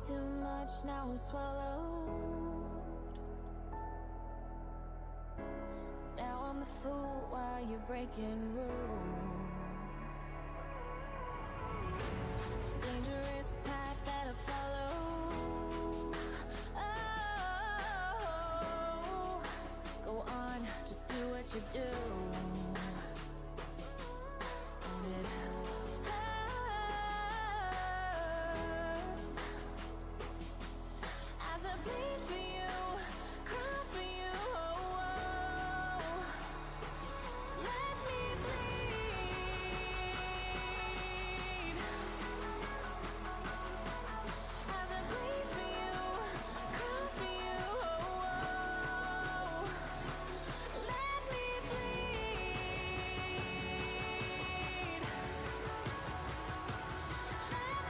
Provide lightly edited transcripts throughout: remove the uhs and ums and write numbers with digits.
too much, now I'm swallowed. Now I'm the fool while you're breaking rules. Dangerous path that I follow. Oh, go on, just do what you do. And it hurts as I bleed for you, cry for you. Oh, let me bleed as I bleed for you, cry for you. Oh, let me bleed. Let me bleed. Let me.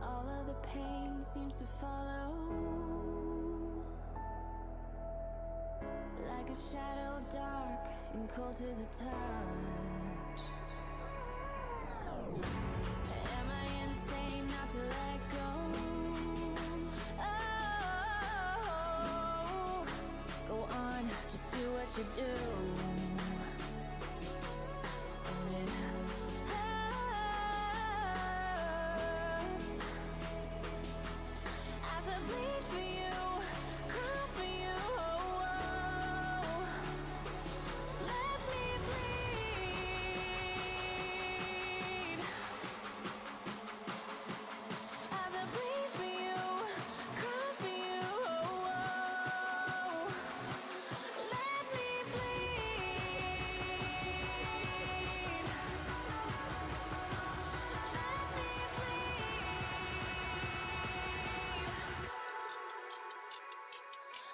All of the pain seems to follow, like a shadow, dark and cold to the touch. Am I insane not to let go? Oh, go on, just do what you do. And it hurts as I bleed for you, cry for you. Oh, let me bleed as I bleed for you, cry for you. Oh, let me bleed.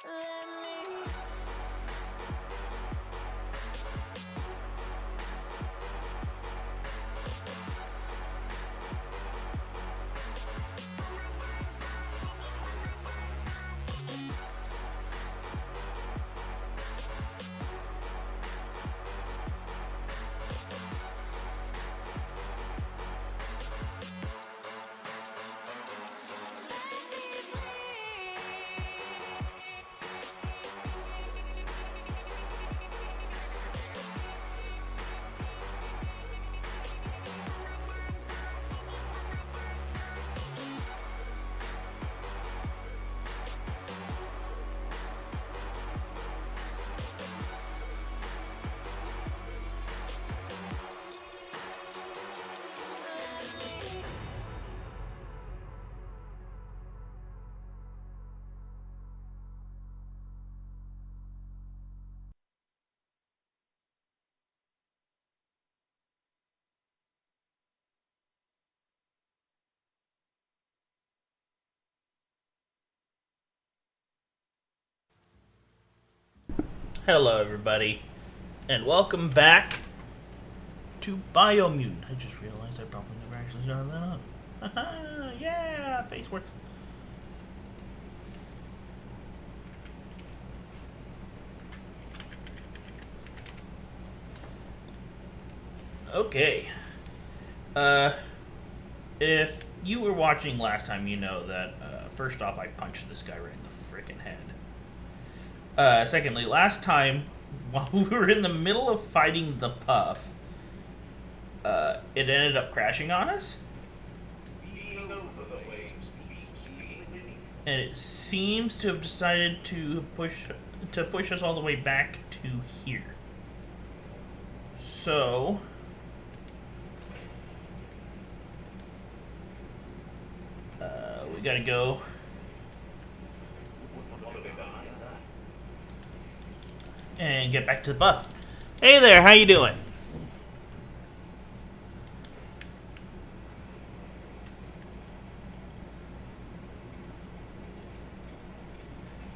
Let me. Hello, everybody, and welcome back to Biomutant. I just realized I probably never actually done that up. Haha, yeah, face works. Okay. If you were watching last time, you know that, first off, I punched this guy right in the frickin' head. Secondly, last time, while we were in the middle of fighting the Puff, it ended up crashing on us. And it seems to have decided to push us all the way back to here. So we gotta go. And get back to the buff. Hey there, how you doing?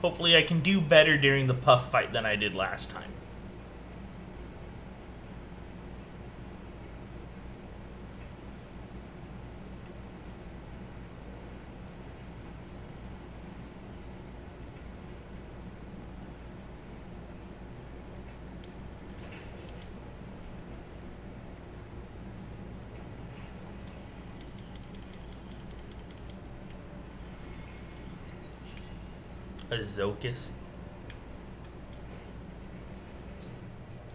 Hopefully I can do better during the puff fight than I did last time. Azokis.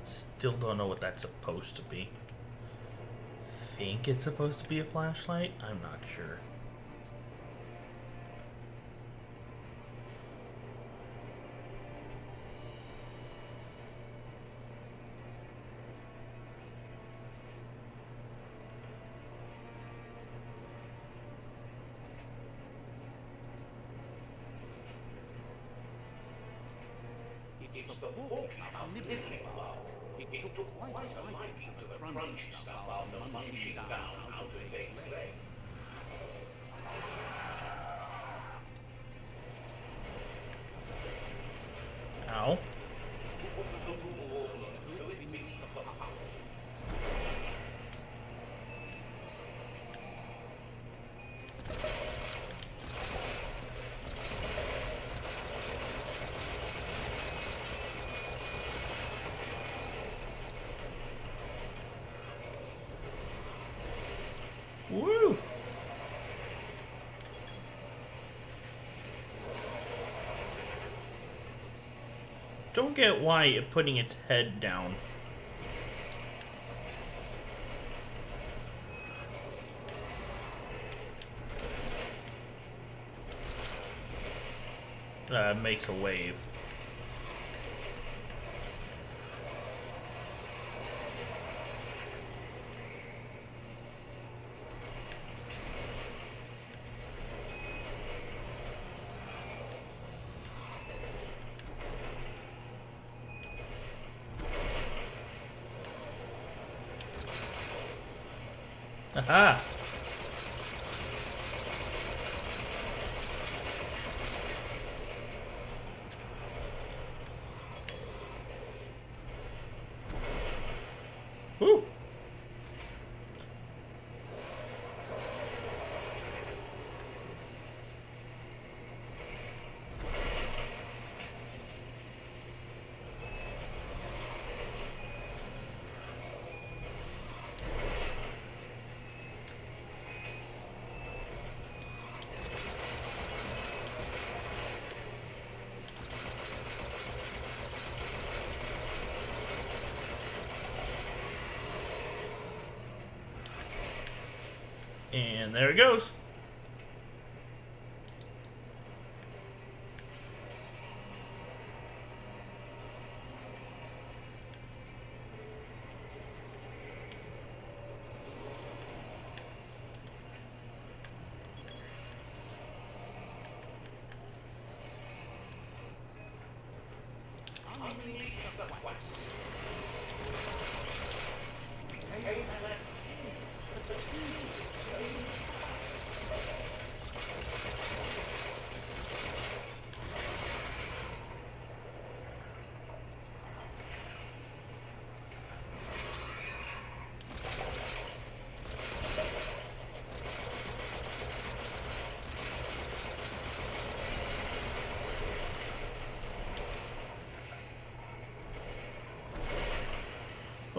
Still don't know what that's supposed to be. Think it's supposed to be a flashlight? I'm not sure. It's the book about living well. It took quite a liking to the crunch stuff after munching down out of things. Ow. Woo! Don't get why it putting its head down. Makes a wave. Aha! Woo! And there it goes.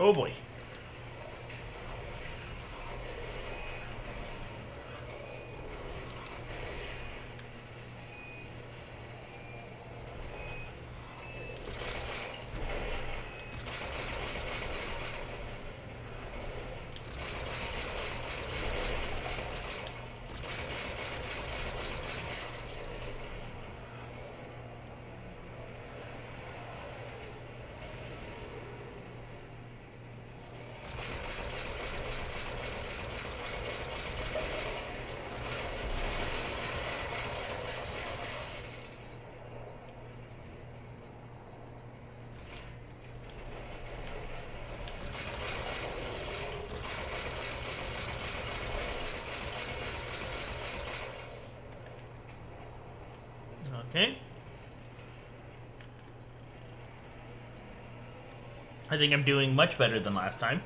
Oh boy. Okay. I think I'm doing much better than last time.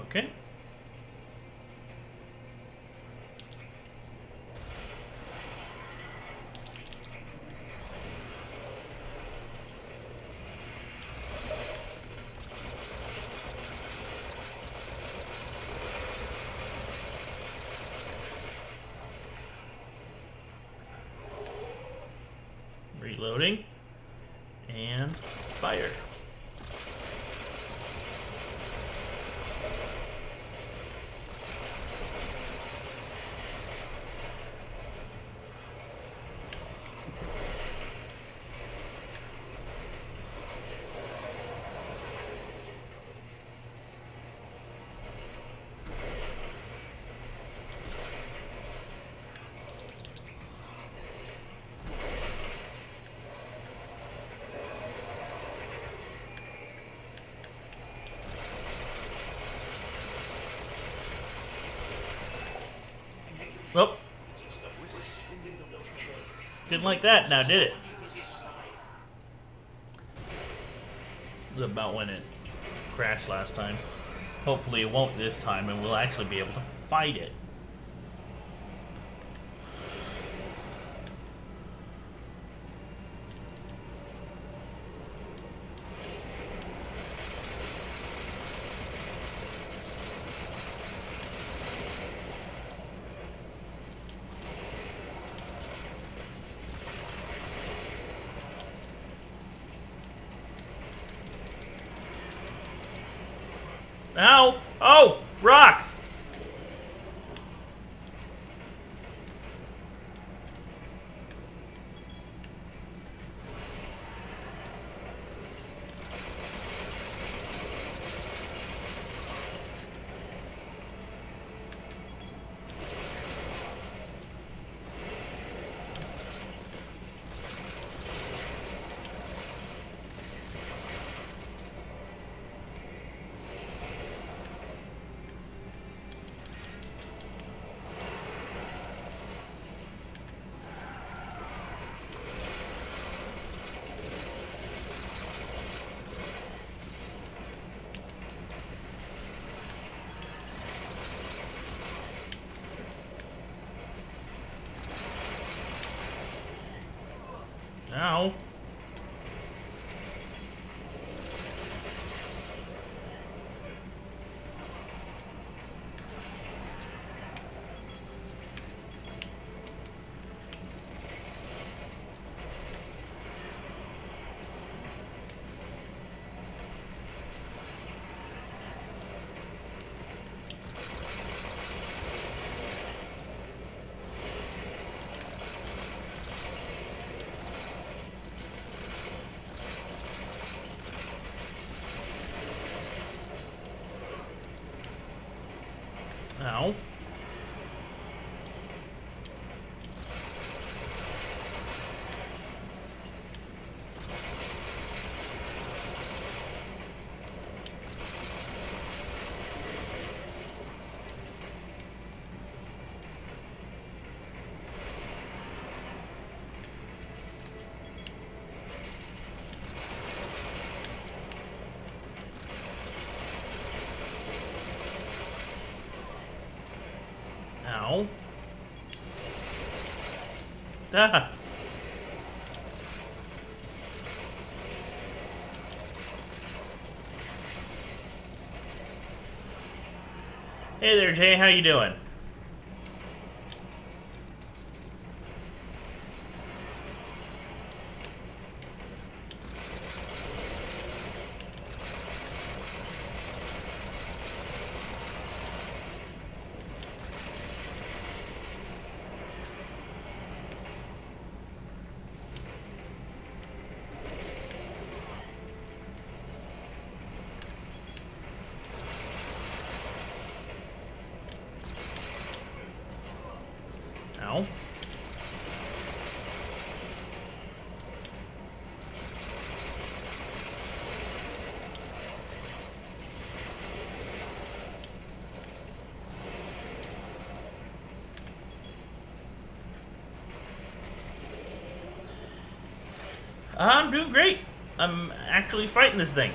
Okay. Reloading. And fire. Oh. Didn't like that, now did it? This is about when it crashed last time. Hopefully it won't this time and we'll actually be able to fight it. Ow! Oh! Rocks! Ow. Ow. Ow. Ah. Hey there, Jay. How you doing? I'm doing great. I'm actually fighting this thing.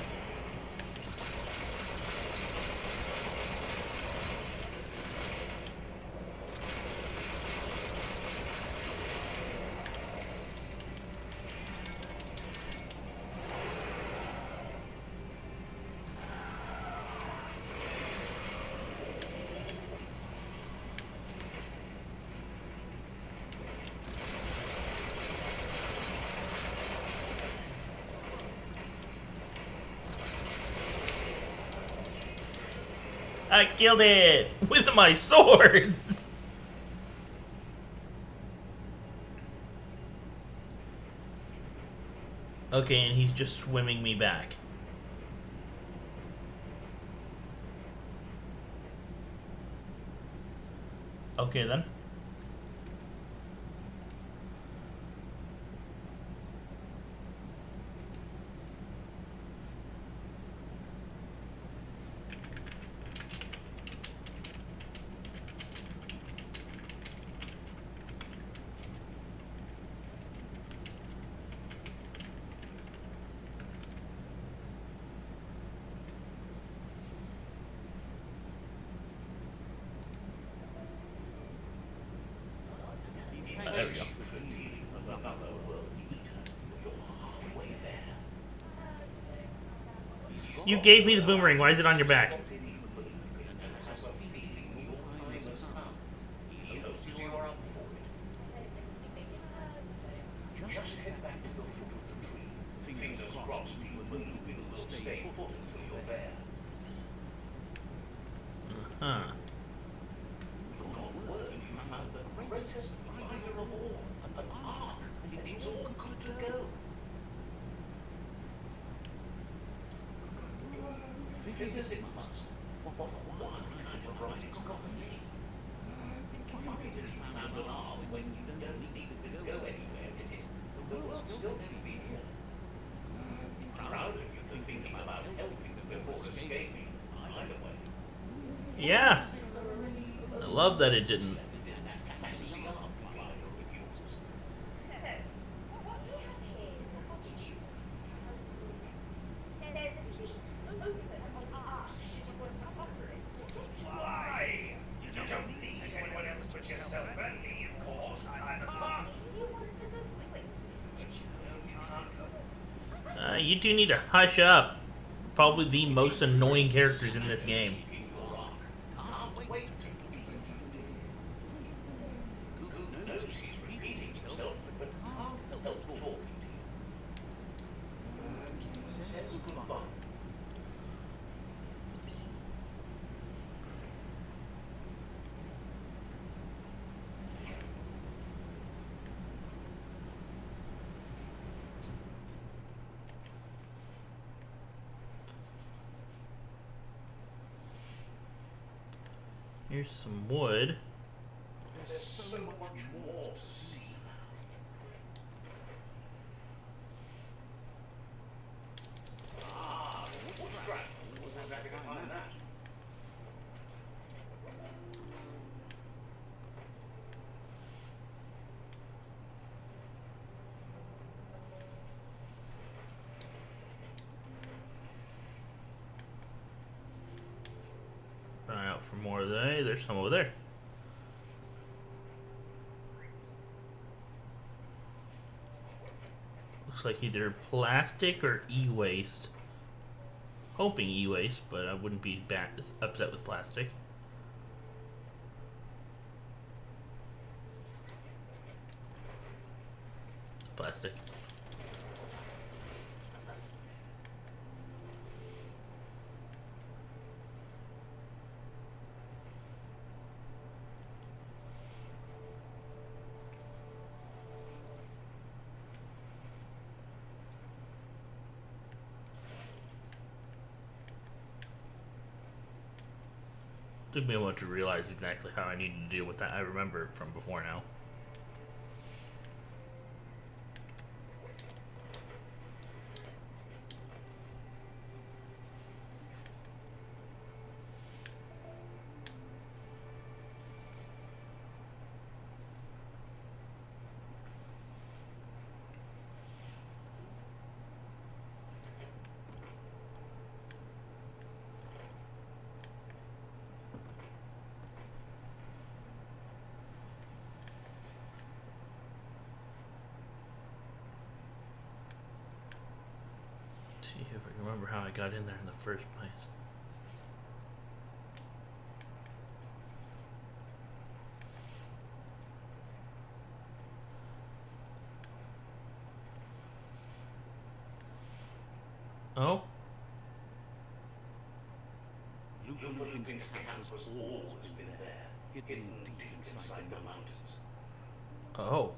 I killed it with my swords. Okay, and he's just swimming me back. Okay then. There we go. You gave me the boomerang. Why is it on your back? Just head back to the foot of the tree. Fingers crossed the movie will stay put until you're there. Huh. Got word you found the greatest glider of all, an ark, and it's all good to go. Figures it must. One kind of writing's got a name. Funny that you found an ark when you don't need it to go anywhere, did it? The world's still going to be here. Proud of you for thinking about helping them before escaping, either way. Yeah. I love that it didn't. Fancy ark glider of yours. So, what we have here is the altitude. There's a seat open on the arch should you want to operate. Why? You don't need anyone else but yourself and me, of course. I'm the partner. You wanted to go quickly. But you can't go. You two need to hush up. Probably the most annoying characters in this game. Can't wait to Who knows he's repeating himself, but can't help talking to you. Says goodbye. Here's some wood. There's so much more to see. Ah, wood scratch. What's exactly behind that? Eye out for more of that. Hey, there's some over there. Looks like either plastic or e-waste. Hoping e-waste, but I wouldn't be upset with plastic. Plastic. Took me a moment to realize exactly how I needed to deal with that. I remember it from before now. See if I can remember how I got in there in the first place. Oh, Lupin's camp has always been there, hidden deep inside the mountains. oh.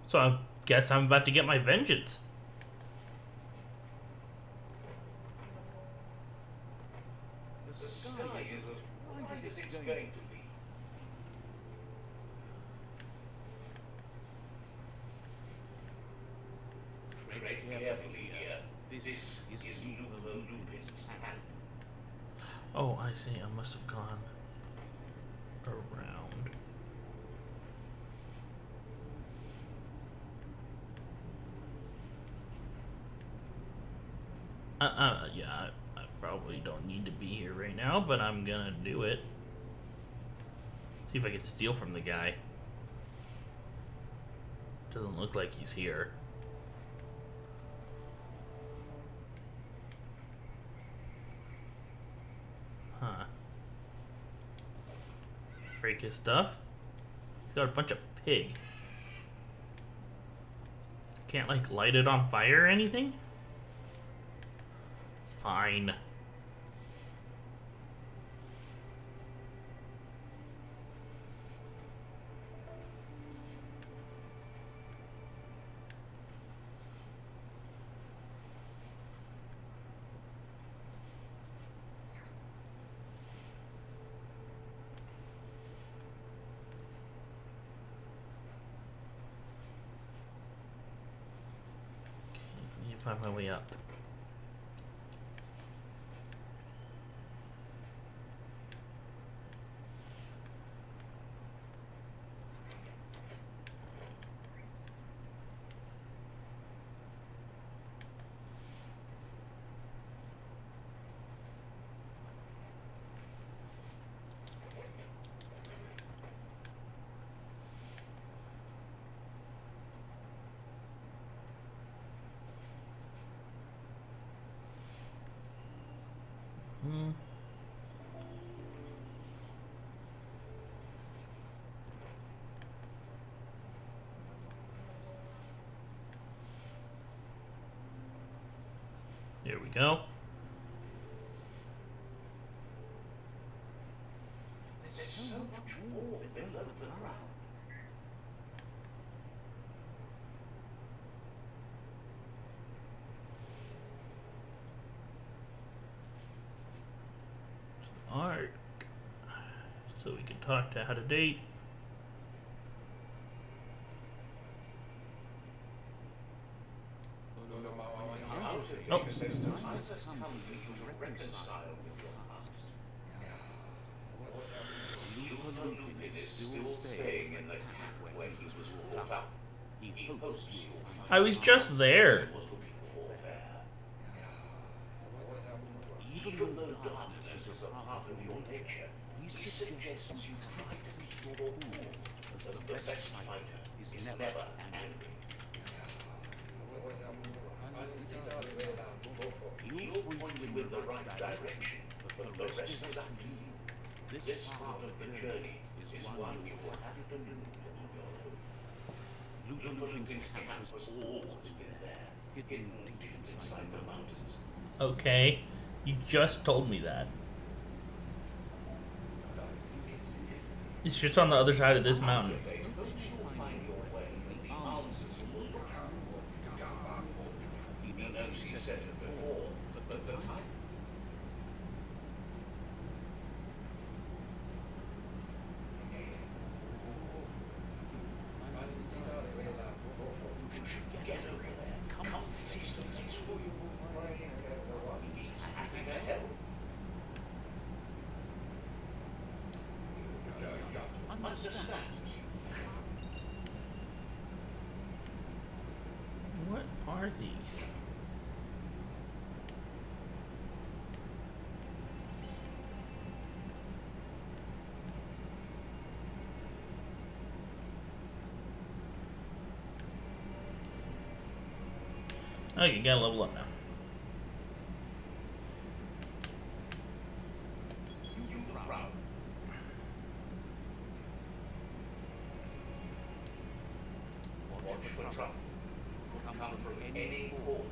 So I guess I'm about to get my vengeance. The sky is as bright as it's going to be. Tread carefully here. This is Lupin's camp. Oh, I see. I must have gone around. Yeah, I probably don't need to be here right now, but I'm gonna do it. See if I can steal from the guy. Doesn't look like he's here. Huh. Break his stuff. He's got a bunch of pig. Can't, like, light it on fire or anything? Fine. Okay, need to find my way up. Hmm. There we go. There's so much more below the ground. Arc. So we can talk to how to date. Oh. Time has come for you to reconcile with your past. Lupin is still staying in the camp where he was brought up. He hopes you'll find I was just there. what you're looking for there. Even though darkness is a part of your nature, he suggests you try to keep your cool, as the best fighter is never angry. He'll point you in the right direction, but the rest is up to you. This part of the journey is one you will have to do on your own. Lupin's camp has always been there, hidden deep inside the mountains. Okay. You just told me that. This shit's on the other side of this mountain. You'll find your way, and the answers will look. He knows he said it before, but the time. You should get over there. Come face to face with you. He's happy to help. Understand. What are these? Okay, you gotta level up now. You the crowd. Watch for trouble. Come from any corner.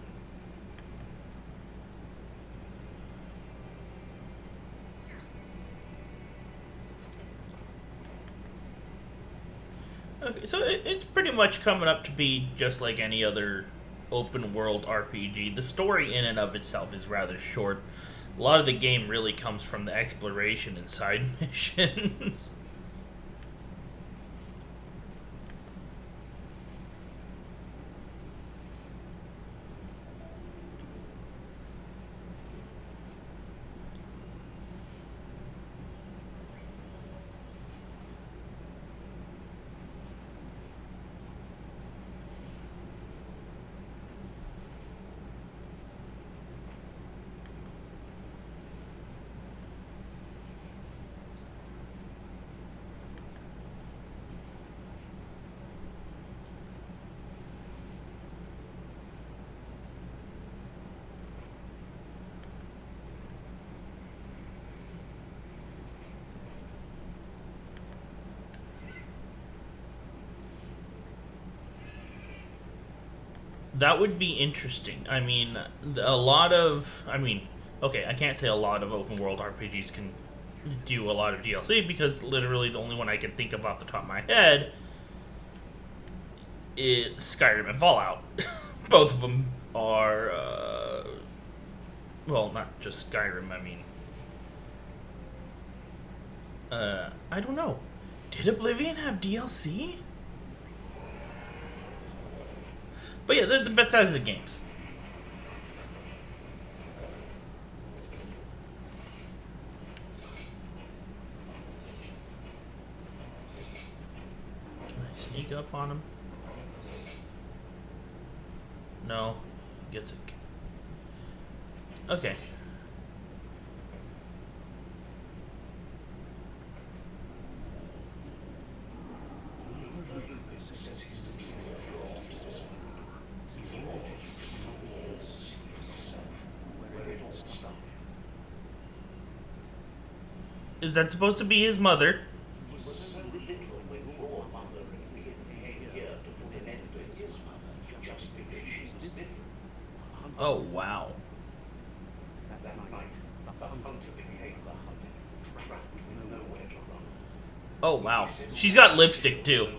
Okay, so it's pretty much coming up to be just like any other open world RPG. The story in and of itself is rather short. A lot of the game really comes from the exploration and side missions. That would be interesting. I mean, a lot of. I mean, okay, I can't say a lot of open world RPGs can do a lot of DLC because literally the only one I can think of off the top of my head is Skyrim and Fallout. Both of them are. Well, not just Skyrim, I mean. I don't know. Did Oblivion have DLC? But yeah, they're the Bethesda games. Can I sneak up on him? No. Gets it. Okay. Is that supposed to be his mother? Oh, wow. That night, the hunter became the hunted, trapped with nowhere to run. Oh, wow. She's got lipstick, too.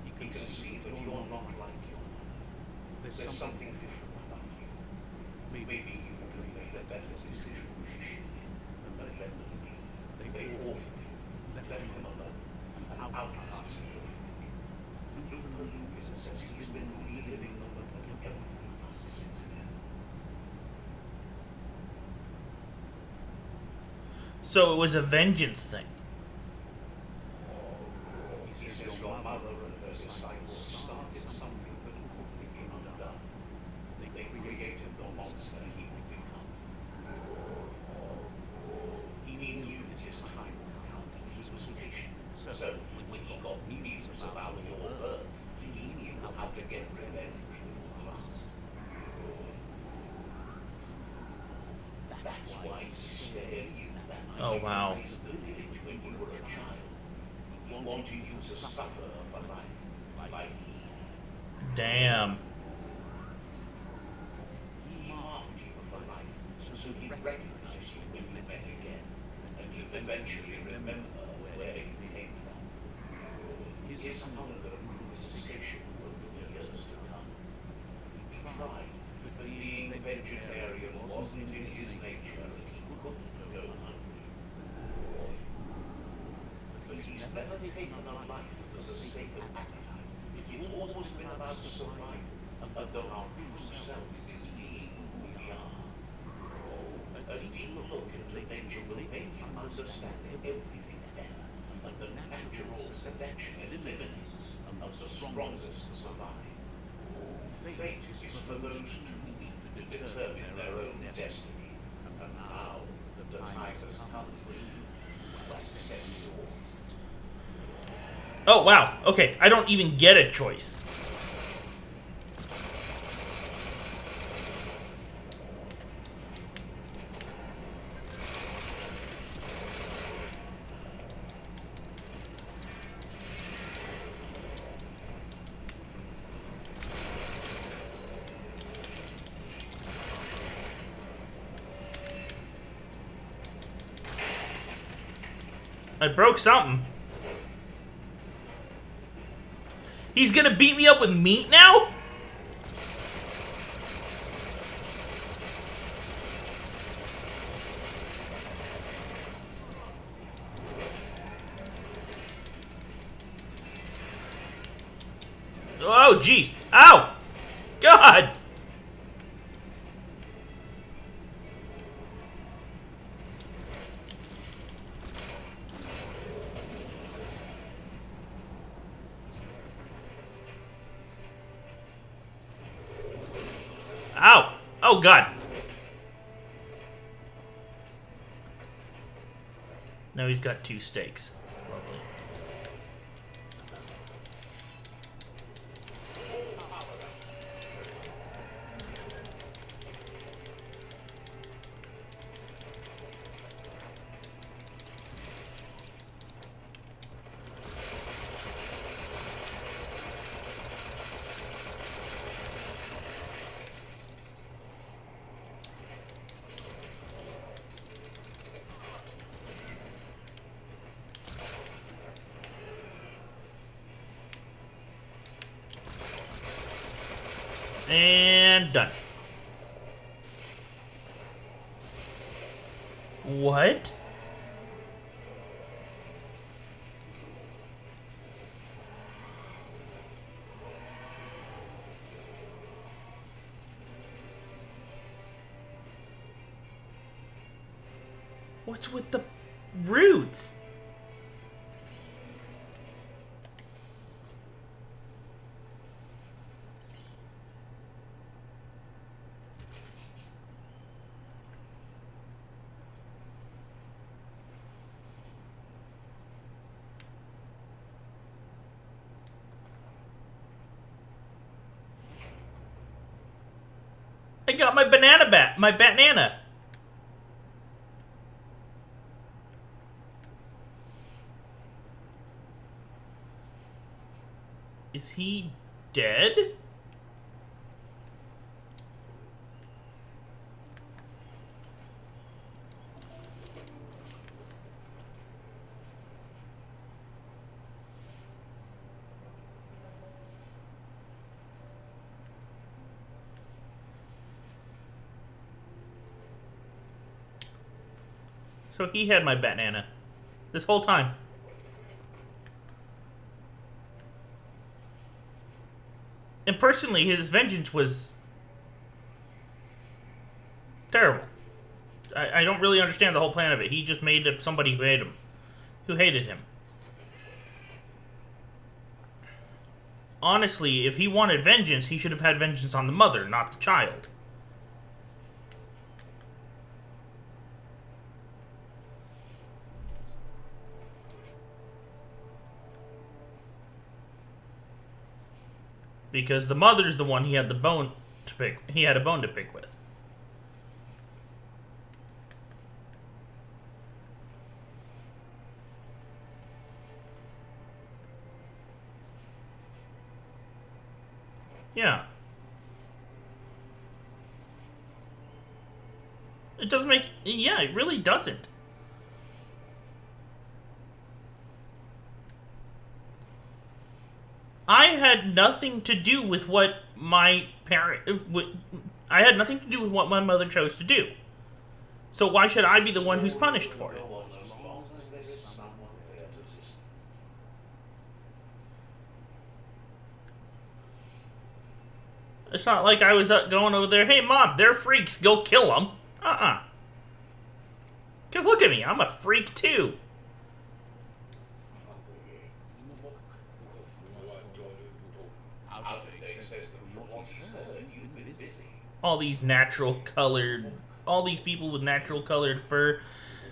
You can see that you're not like your mother. There's something different about you. Maybe you could have made a better decision than she did, and abandoned me. They orphaned him, left him alone, and outcast him. Lucas says he's been reliving everything since then. So it was a vengeance thing. He says your mother and her disciples started something that couldn't be undone. They created the monster he would become. He knew that his time would come. He was patient. So when he got news about your birth, he knew how to get revenge with your heart. That's why he spared you that night. Oh, wow. He raised the village when you were a child. He wanted you to suffer for life, like he had. Damn. He marked you for life, so he'd recognize you when you met again, and you'd eventually remember where you came from. His hunger grew insatiable over the years to come. He tried, but being vegetarian wasn't in his nature, and he couldn't go hungry. But he's never taken a life for the sake of appetite. It's always been about survival, and though our true self is being who we are. A deep look into nature will make you understand everything better, and the natural selection eliminates of the strongest survive. Fate is for those too weak to determine their own destiny, and now the time has come for you to accept yours. Oh, wow. Okay, I don't even get a choice. I broke something. He's gonna beat me up with meat now? Oh, jeez. Ow! God! Ow! Oh, God. Now he's got 2 stakes. Lovely. And done. What? What's with the roots? I got my banana. Is he dead? So he had my banana this whole time. And personally, his vengeance was terrible. I don't really understand the whole plan of it. He just made up somebody who hated him. Honestly, if he wanted vengeance, he should have had vengeance on the mother, not the child. Because the mother's the one he had a bone to pick with. Yeah. It doesn't make... Yeah, it really doesn't. I had nothing to do with what my I had nothing to do with what my mother chose to do. So why should I be the one who's punished for it? It's not like I was going over there, hey mom, they're freaks, go kill them. Because look at me, I'm a freak too. All these all these people with natural colored fur,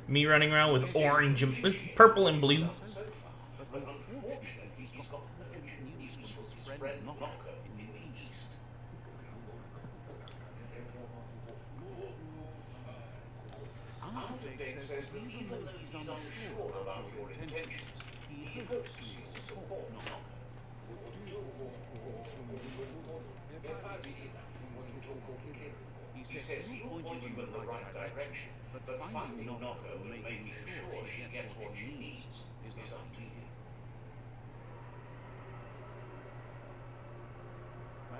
me running around with orange and with purple and blue. He says he will point you in the right direction, but But finding Noko and making sure she gets what she needs is up to you.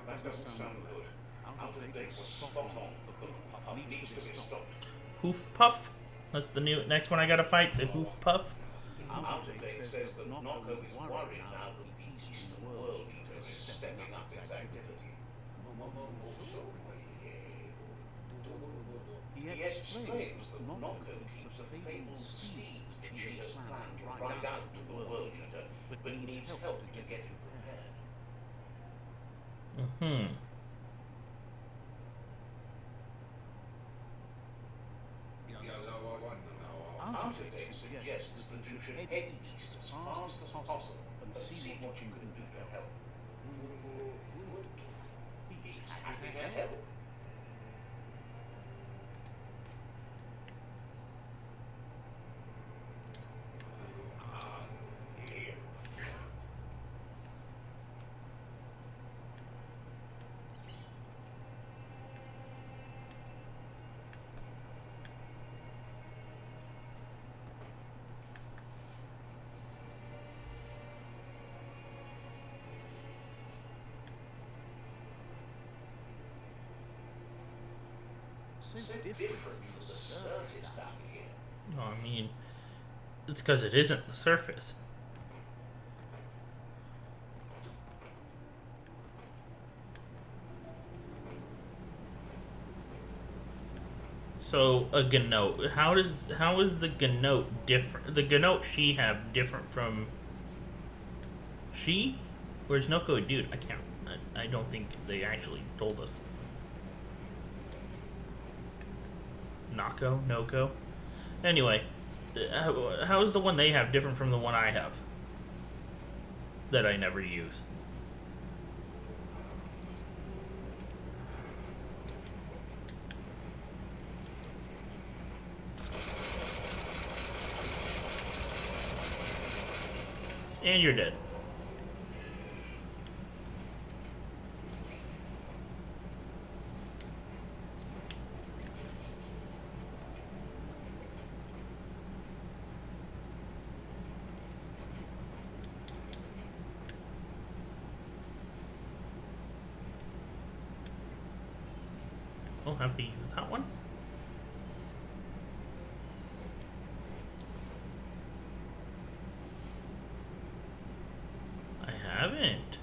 That doesn't sound good. Out of date was spot on. The hoof puff needs to be stopped. Hoof Puff. That's the new next one I gotta fight. The Hoof Puff. Out of date says that Noko is worried now that the Eastern World Eater is stepping up its activity. He explains that Noko keeps a fabled steed that she has planned to ride out to the World Eater, but needs help to get him prepared. Hmm. Out of date suggests that you should head east as fast as possible and see what you can do to help. He's happy to help. So different from the surface down here. No, I mean, it's because it isn't the surface. So a Ganote. How is the Ganote different? The Ganote she have different from she? Where's Noko a dude? I don't think they actually told us. Noko? Anyway, how is the one they have different from the one I have? That I never use. And you're dead. I'll have to use that one. I haven't.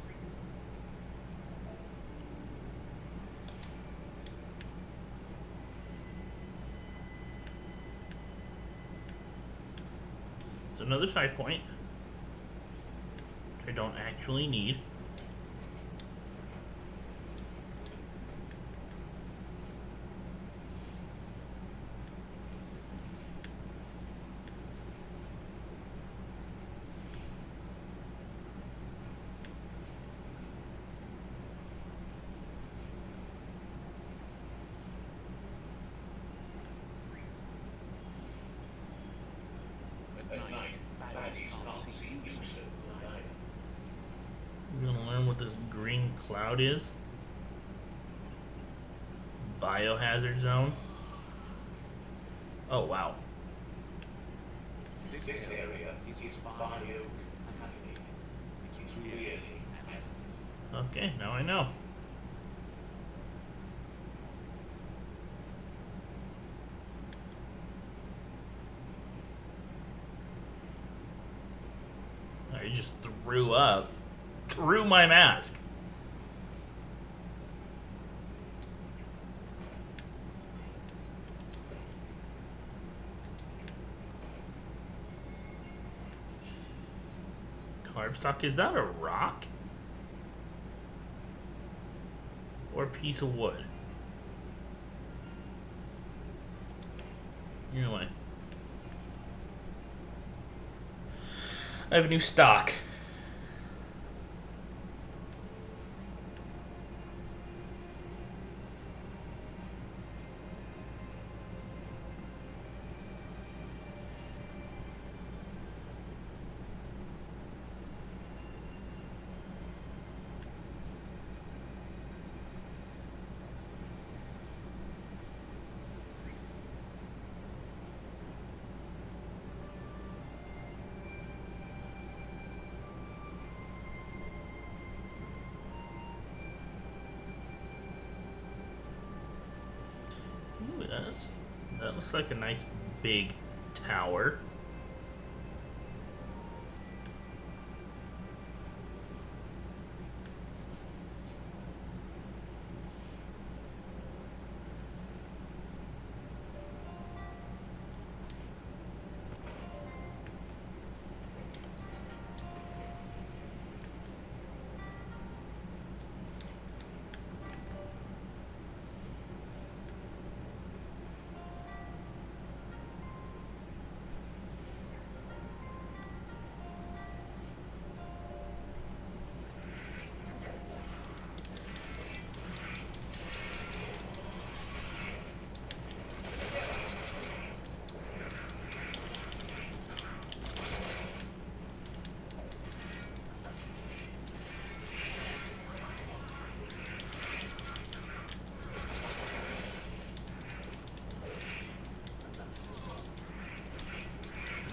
It's another side point, which I don't actually need. At night, baddies can't see you so good either. We're gonna learn what this green cloud is. Biohazard zone. Oh wow. This area is biocontaminated. It's really hazardous. Okay, now I know. I just threw up through my mask. Carvstock, is that a rock? Or a piece of wood? Anyway. I have a new stock. That looks like a nice big tower.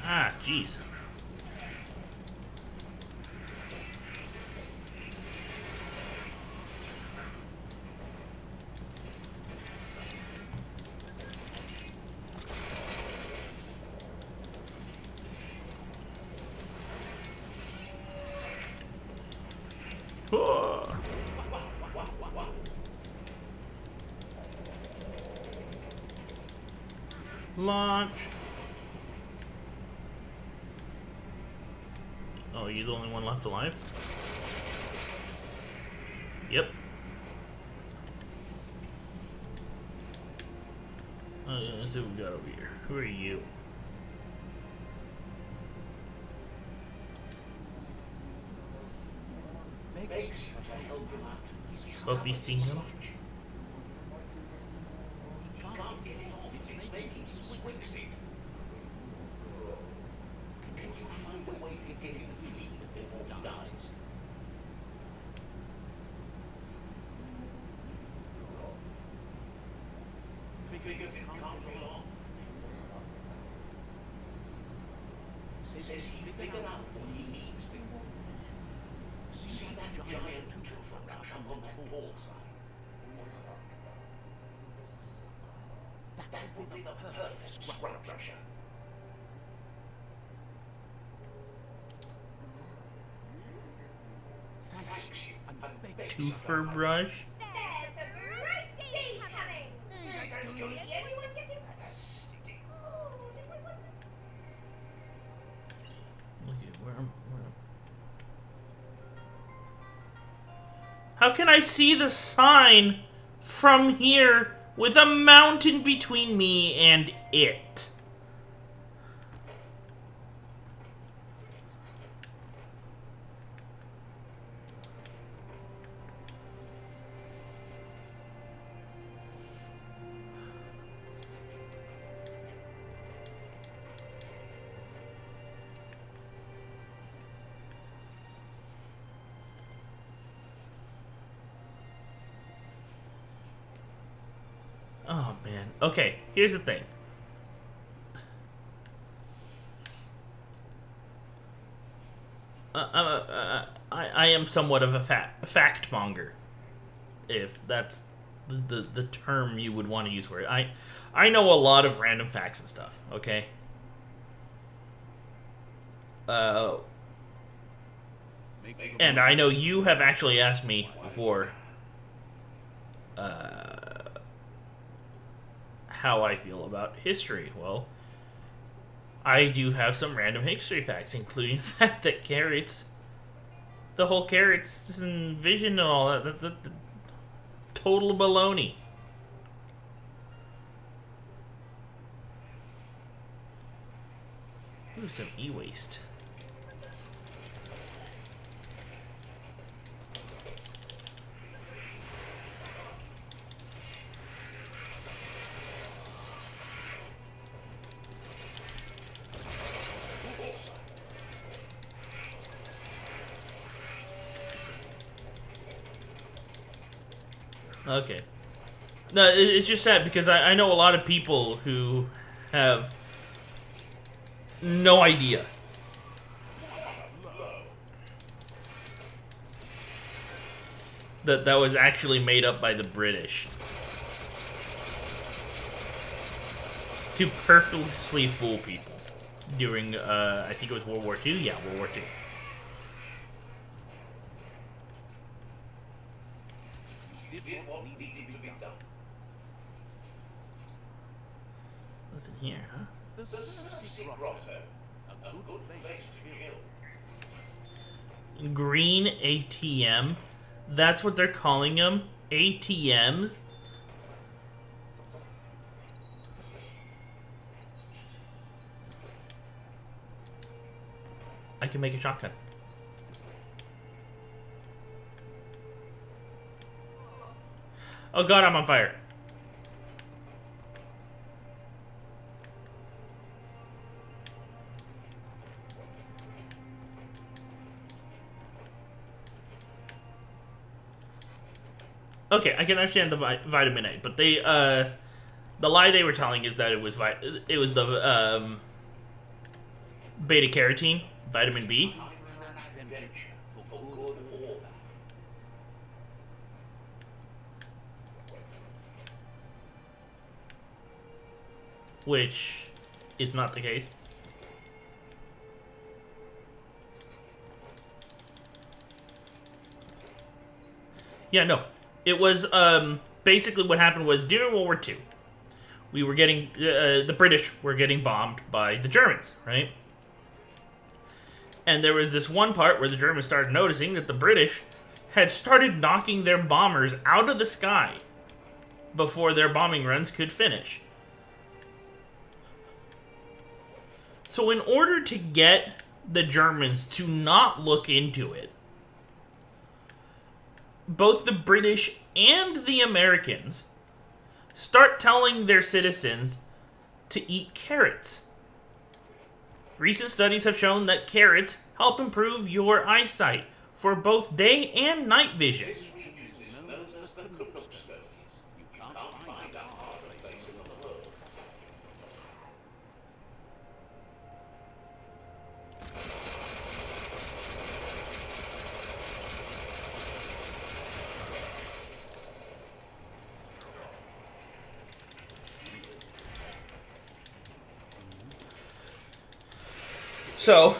Ah, jeez. Whoa. Launch. Oh, you're the only one left alive? Yep. Let's see what we got over here. Who are you? Begs you to help him out. Puppy Stingham? Can't get it off. It's making squeaksy. Can you find a way to get him to leave before he dies? Figures it can't be long. Says he figured out what he needs to. See that giant tooth rush on that port side? That would be the perfect structure. Thanks you. Twofer brush? There's a great team coming! Let's go. Anyone getting... Look at where. How can I see the sign from here with a mountain between me and it? Oh man. Okay, here's the thing. I am somewhat of a fact monger, if that's the term you would want to use for it. I know a lot of random facts and stuff. Okay. And I know you have actually asked me before. How I feel about history. Well, I do have some random history facts, including the fact that carrots, the whole carrots and vision and all that, the total baloney. Ooh, some e-waste. Okay. No, it's just sad because I know a lot of people who have no idea. That was actually made up by the British. to purposely fool people during, I think it was World War II? Yeah, World War II. Did what needed to be done. What's in here, huh? The Cersei Grotto, a good place to chill. Green ATM? That's what they're calling them? ATMs? I can make a shotgun. Oh god, I'm on fire. Okay, I can understand the vitamin A, but they, the lie they were telling is that it was the, beta carotene, vitamin B. For good or bad. Which is not the case. Yeah, no. It was, basically what happened was during World War II, we were getting, the British were getting bombed by the Germans, right? And there was this one part where the Germans started noticing that the British had started knocking their bombers out of the sky before their bombing runs could finish. So in order to get the Germans to not look into it, both the British and the Americans start telling their citizens to eat carrots. Recent studies have shown that carrots help improve your eyesight for both day and night vision. This region is known as the Cookstones. You can't find a harder place in the world. So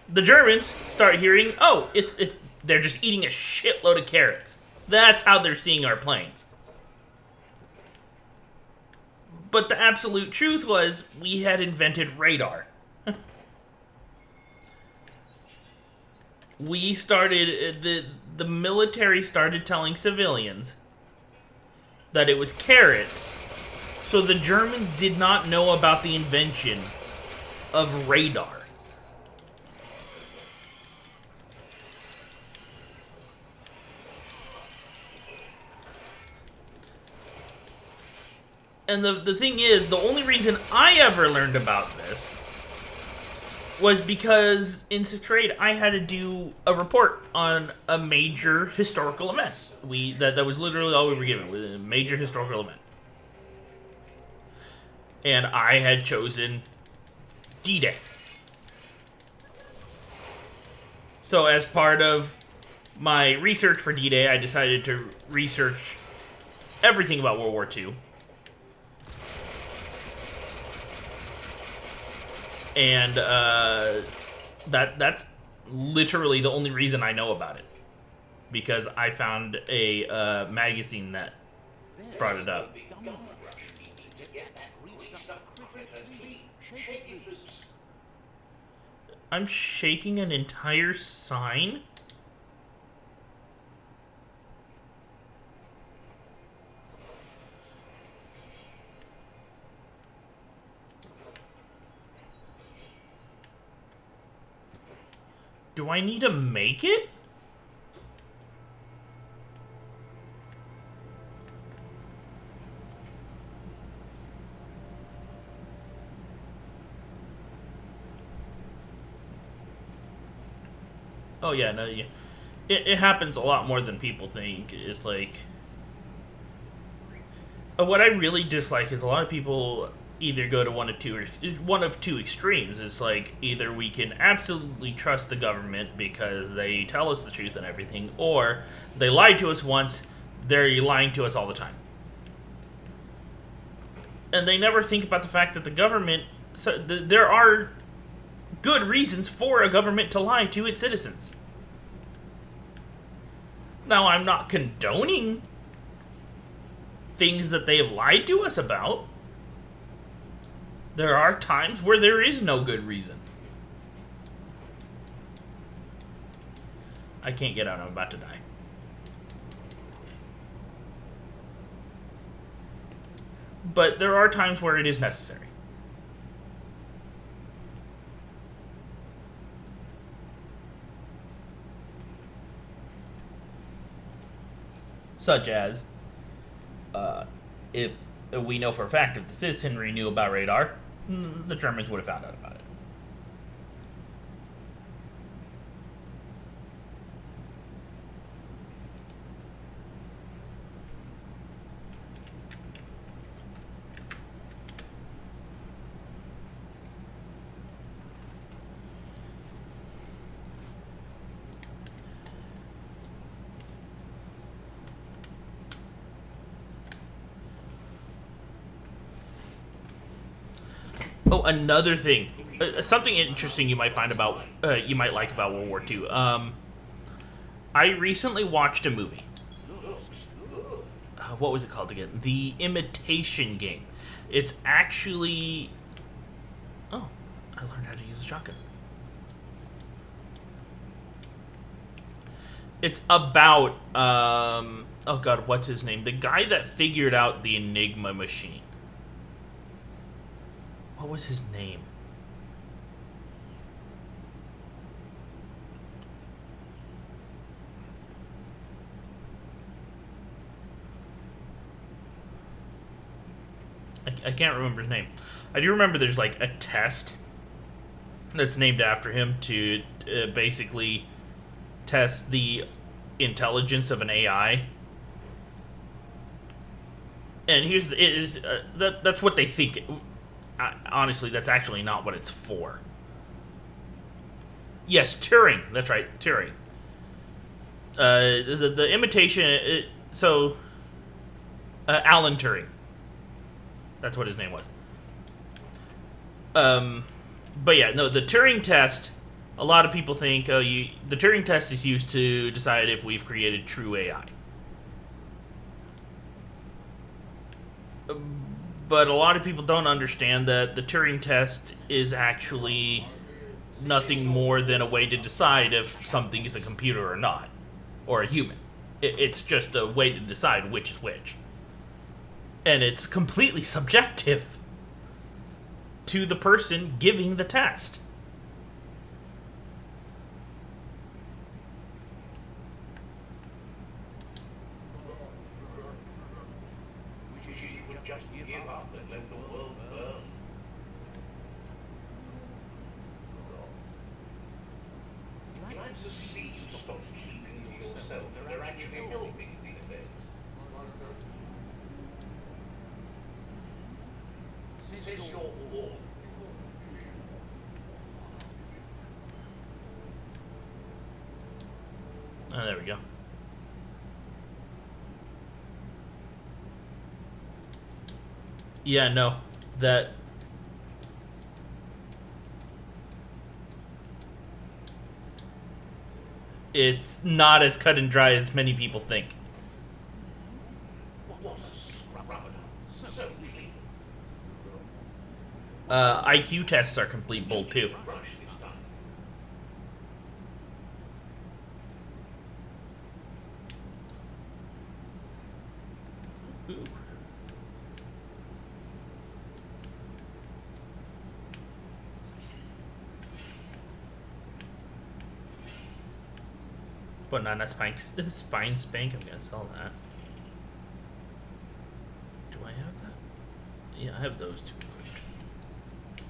the Germans start hearing, oh, it's they're just eating a shitload of carrots. That's how they're seeing our planes. But the absolute truth was we had invented radar. We started the military started telling civilians that it was carrots. So the Germans did not know about the invention of radar. And the thing is, the only reason I ever learned about this was because in 6th grade I had to do a report on a major historical event. That was literally all we were given, was a major historical event. And I had chosen D-Day. So as part of my research for D-Day, I decided to research everything about World War II. And that's literally the only reason I know about it. Because I found a magazine that brought it up. I'm shaking an entire sign? Do I need to make it? Oh yeah, no, yeah. It happens a lot more than people think. It's like, what I really dislike is a lot of people either go to one of two extremes. It's like either we can absolutely trust the government because they tell us the truth and everything, or they lied to us once, they're lying to us all the time. And they never think about the fact that the government. There are good reasons for a government to lie to its citizens. Now, I'm not condoning things that they have lied to us about. There are times where there is no good reason. I can't get out. I'm about to die. But there are times where it is necessary. Such as, if we know for a fact if the citizenry knew about radar, the Germans would have found out about it. Oh, another thing, something interesting you might find about, you might like about World War II. I recently watched a movie. What was it called again? The Imitation Game. It's actually. Oh, I learned how to use a shotgun. It's about. Oh God, what's his name? The guy that figured out the Enigma machine. What was his name? I can't remember his name. I do remember there's like a test that's named after him to basically test the intelligence of an AI. And that's what they think. Honestly, that's actually not what it's for. Yes, Turing. That's right, Turing. The imitation. Alan Turing. That's what his name was. But yeah, no, the Turing test. A lot of people think, the Turing test is used to decide if we've created true AI. But a lot of people don't understand that the Turing test is actually nothing more than a way to decide if something is a computer or not, or a human. It's just a way to decide which is which. And it's completely subjective to the person giving the test. She would just give up and let the world burn. Glad to see you stop keeping to yourself. They're actually helping these days. Says your wall. Oh, there we go. Yeah, no. That... It's not as cut and dry as many people think. What a scrubber. So legal. IQ tests are complete bull, too. Brush this time. Ooh. Banana spine spank. I'm gonna sell that. Do I have that? Yeah, I have those two equipped.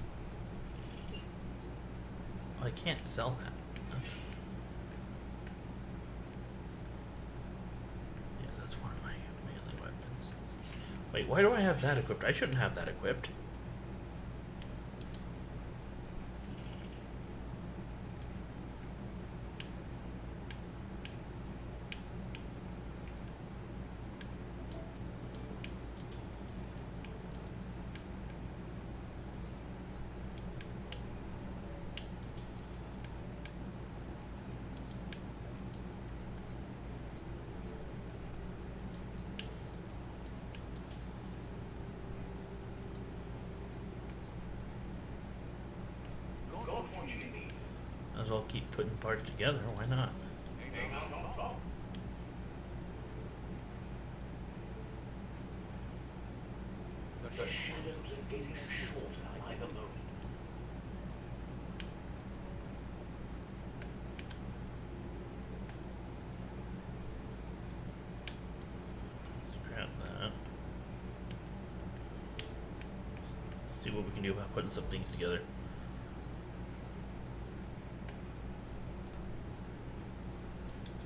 Oh, I can't sell that. Okay. Yeah, that's one of my melee weapons. Wait, why do I have that equipped? I shouldn't have that equipped. keep putting parts together. Why not? The shadows are getting shorter by the moment. Scrap that. See what we can do about putting some things together.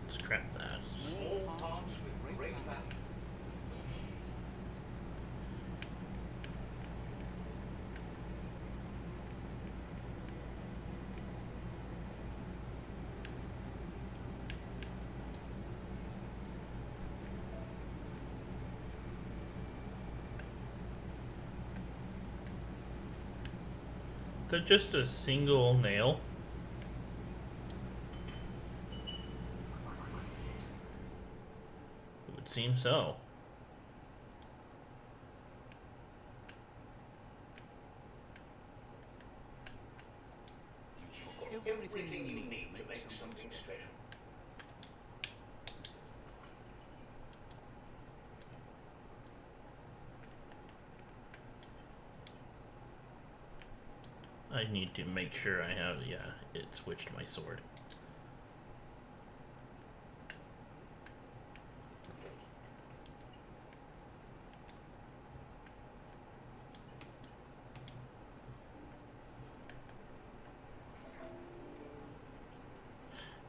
Scrap that. Small parts with great value. They're just a single nail. It would seem so. Everything you need to make something special. I need to make sure I have, yeah, it switched my sword.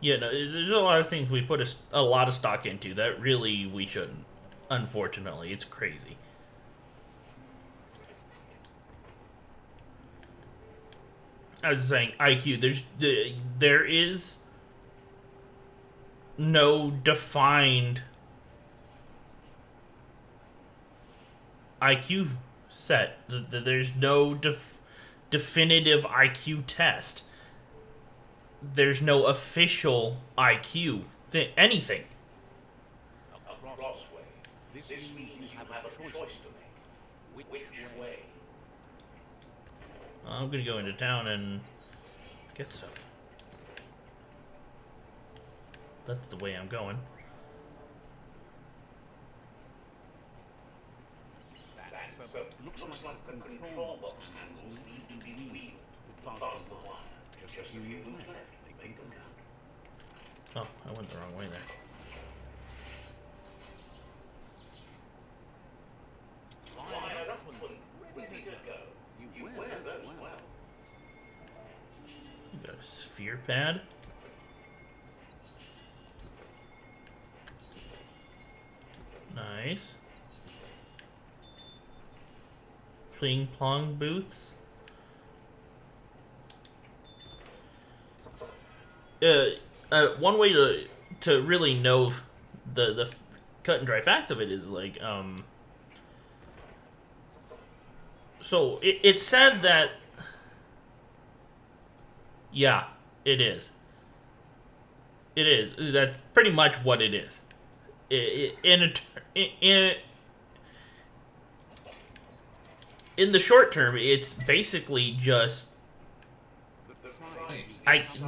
Yeah, no, there's a lot of things we put a lot of stock into that really we shouldn't. Unfortunately, it's crazy. I was saying IQ. There is no defined IQ set. There's no definitive IQ test. There's no official IQ anything. A crossway. This means you have a choice to make. Which way? I'm gonna go into town and get stuff. That's the way I'm going. So, looks like the control box handles need to be wheeled past the wire. Just a few moves left. They make them count. Oh, I went the wrong way there. Wired up and ready to go. You wear those well. You got a sphere pad. Nice. Pling plong booths. One way to really know the cut and dry facts of it is like so it said that yeah, it is. It is. That's pretty much what it is. In the short term, it's basically just.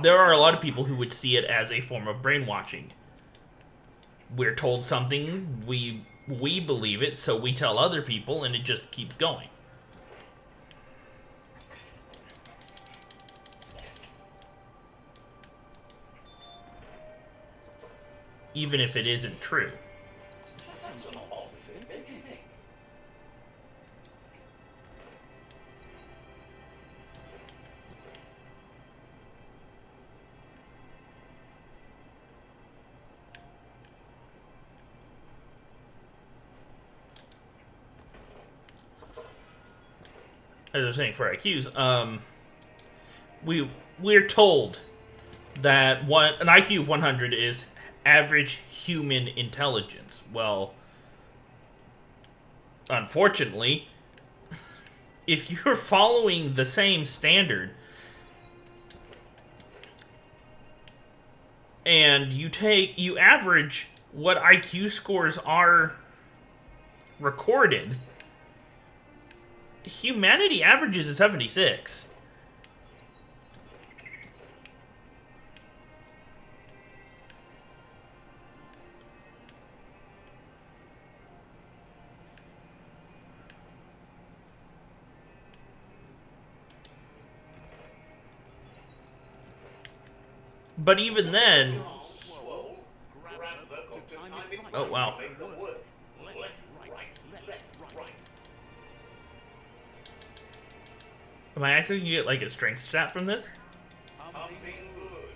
There are a lot of people who would see it as a form of brainwashing. We're told something, we believe it, so we tell other people, and it just keeps going. Even if it isn't true. That's an opposite of everything. As I was saying, for IQs, we're told that an IQ of 100 is average human intelligence. Well, unfortunately, if you're following the same standard and you average what IQ scores are recorded, humanity averages a 76. But even then, Swole, grab the good time it oh wow. make them work. Left, right. Am I actually gonna get like a strength stat from this? Pumping good.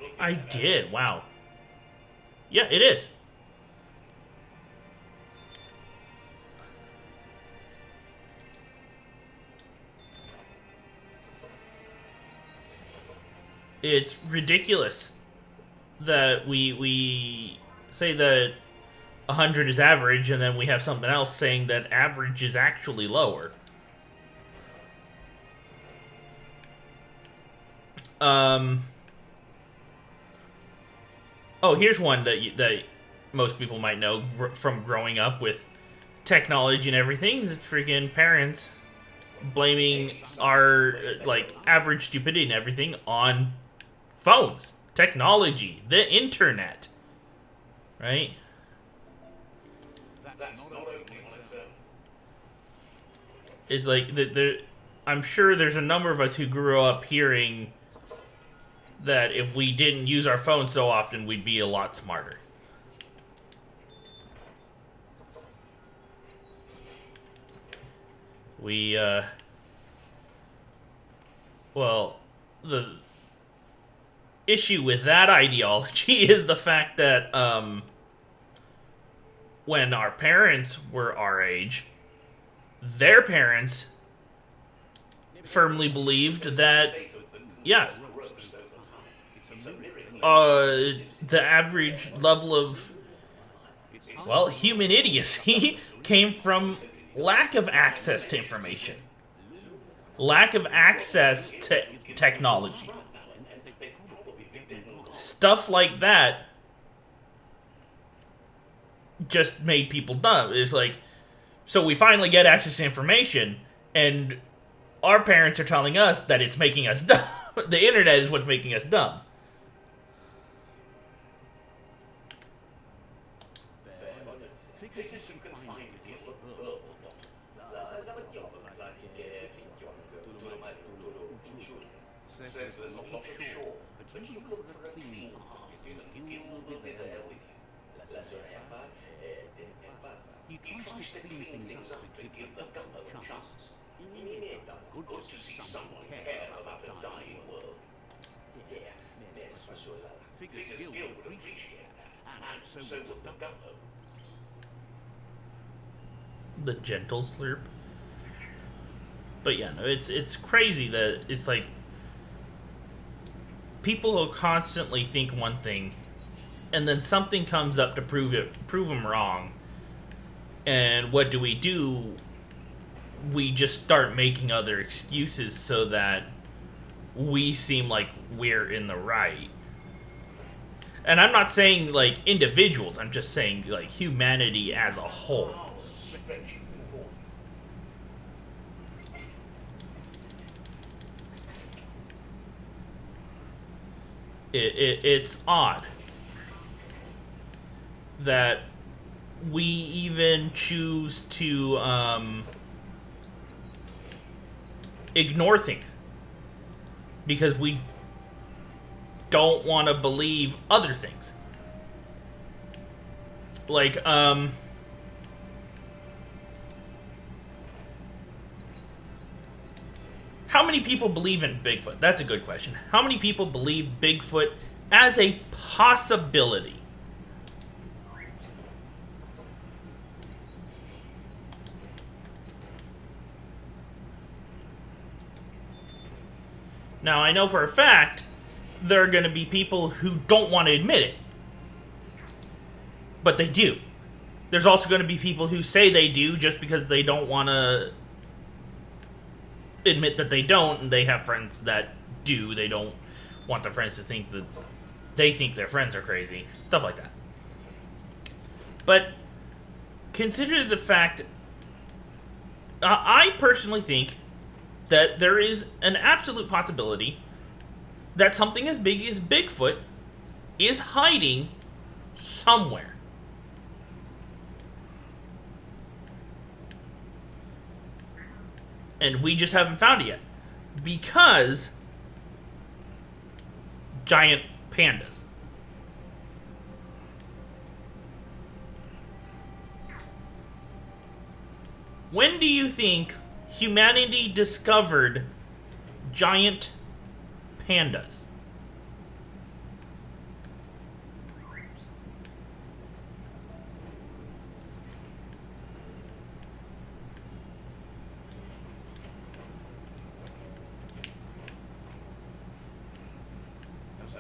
Look I at that. did, wow. Yeah, it is. It's ridiculous that we say that 100 is average, and then we have something else saying that average is actually lower. Oh, here's one that most people might know from growing up with technology and everything. It's freaking parents blaming our like average stupidity and everything on phones, technology, the internet, right? That's not opening on its own. It's like I'm sure there's a number of us who grew up hearing that if we didn't use our phones so often, we'd be a lot smarter. Well, the issue with that ideology is the fact that, when our parents were our age, their parents firmly believed that, yeah, the average level of, well, human idiocy came from lack of access to information, lack of access to technology. Stuff like that just made people dumb. It's like, so we finally get access to information, and our parents are telling us that it's making us dumb. The internet is what's making us dumb. Says there's a lot offshore, but you look for a clean heart, you will be there with you. He tries to clean things up to give the government a chance. Good to see someone care about a dying world. Figures Gill would appreciate that, and so would the government. The gentle slurp. But yeah, no, it's crazy that it's like people will constantly think one thing, and then something comes up to prove them wrong. And what do? We just start making other excuses so that we seem like we're in the right. And I'm not saying like individuals, I'm just saying like humanity as a whole. It's odd that we even choose to ignore things because we don't want to believe other things. Like, how many people believe in Bigfoot? That's a good question. How many people believe Bigfoot as a possibility? Now, I know for a fact there are going to be people who don't want to admit it. But they do. There's also going to be people who say they do just because they don't want to admit that they don't, and they have friends that do. They don't want their friends to think that they think their friends are crazy. Stuff like that. But consider the fact, I personally think that there is an absolute possibility that something as big as Bigfoot is hiding somewhere. And we just haven't found it yet. Because giant pandas. When do you think humanity discovered giant pandas?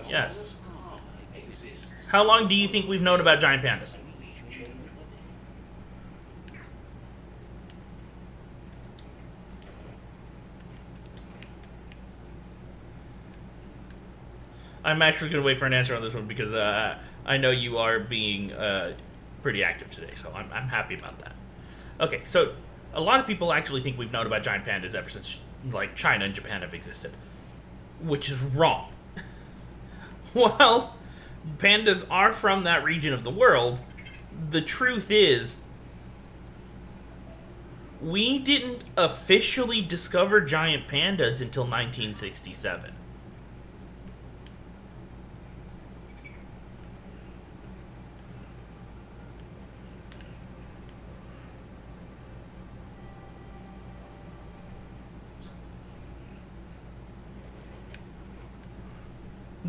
Yes. How long do you think we've known about giant pandas? I'm actually going to wait for an answer on this one because I know you are being pretty active today, so I'm happy about that. Okay, so a lot of people actually think we've known about giant pandas ever since like China and Japan have existed, which is wrong. Well, pandas are from that region of the world. The truth is, we didn't officially discover giant pandas until 1967.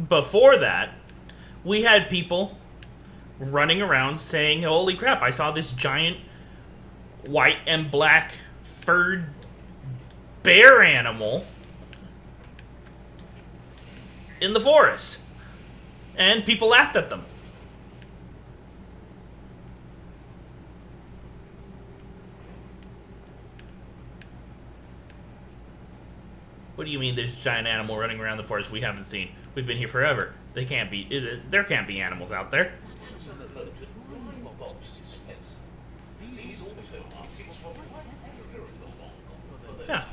Before that, we had people running around saying, holy crap, I saw this giant white and black furred bear animal in the forest. And people laughed at them. What do you mean there's a giant animal running around the forest we haven't seen? We've been here forever. There can't be animals out there. Yeah.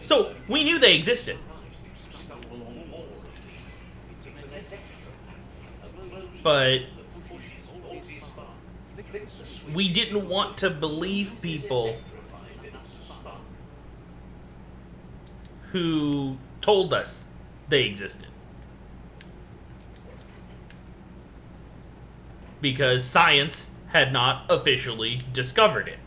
So, we knew they existed. But we didn't want to believe people who told us they existed. Because science had not officially discovered it.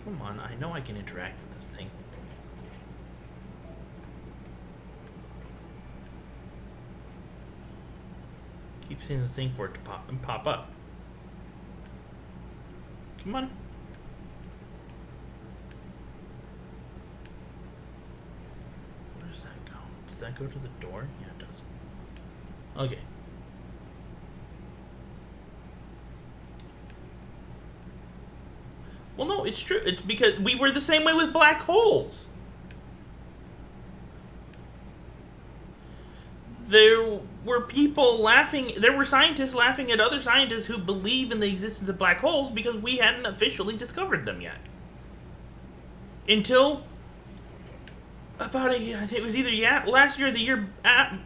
Come on, I know I can interact with this thing. Keep seeing the thing for it to pop up. Come on. Where does that go? Does that go to the door? Yeah, it does. Okay. Well, no, it's true. It's because we were the same way with black holes. There were people laughing, there were scientists laughing at other scientists who believe in the existence of black holes because we hadn't officially discovered them yet. Until about I think it was either last year,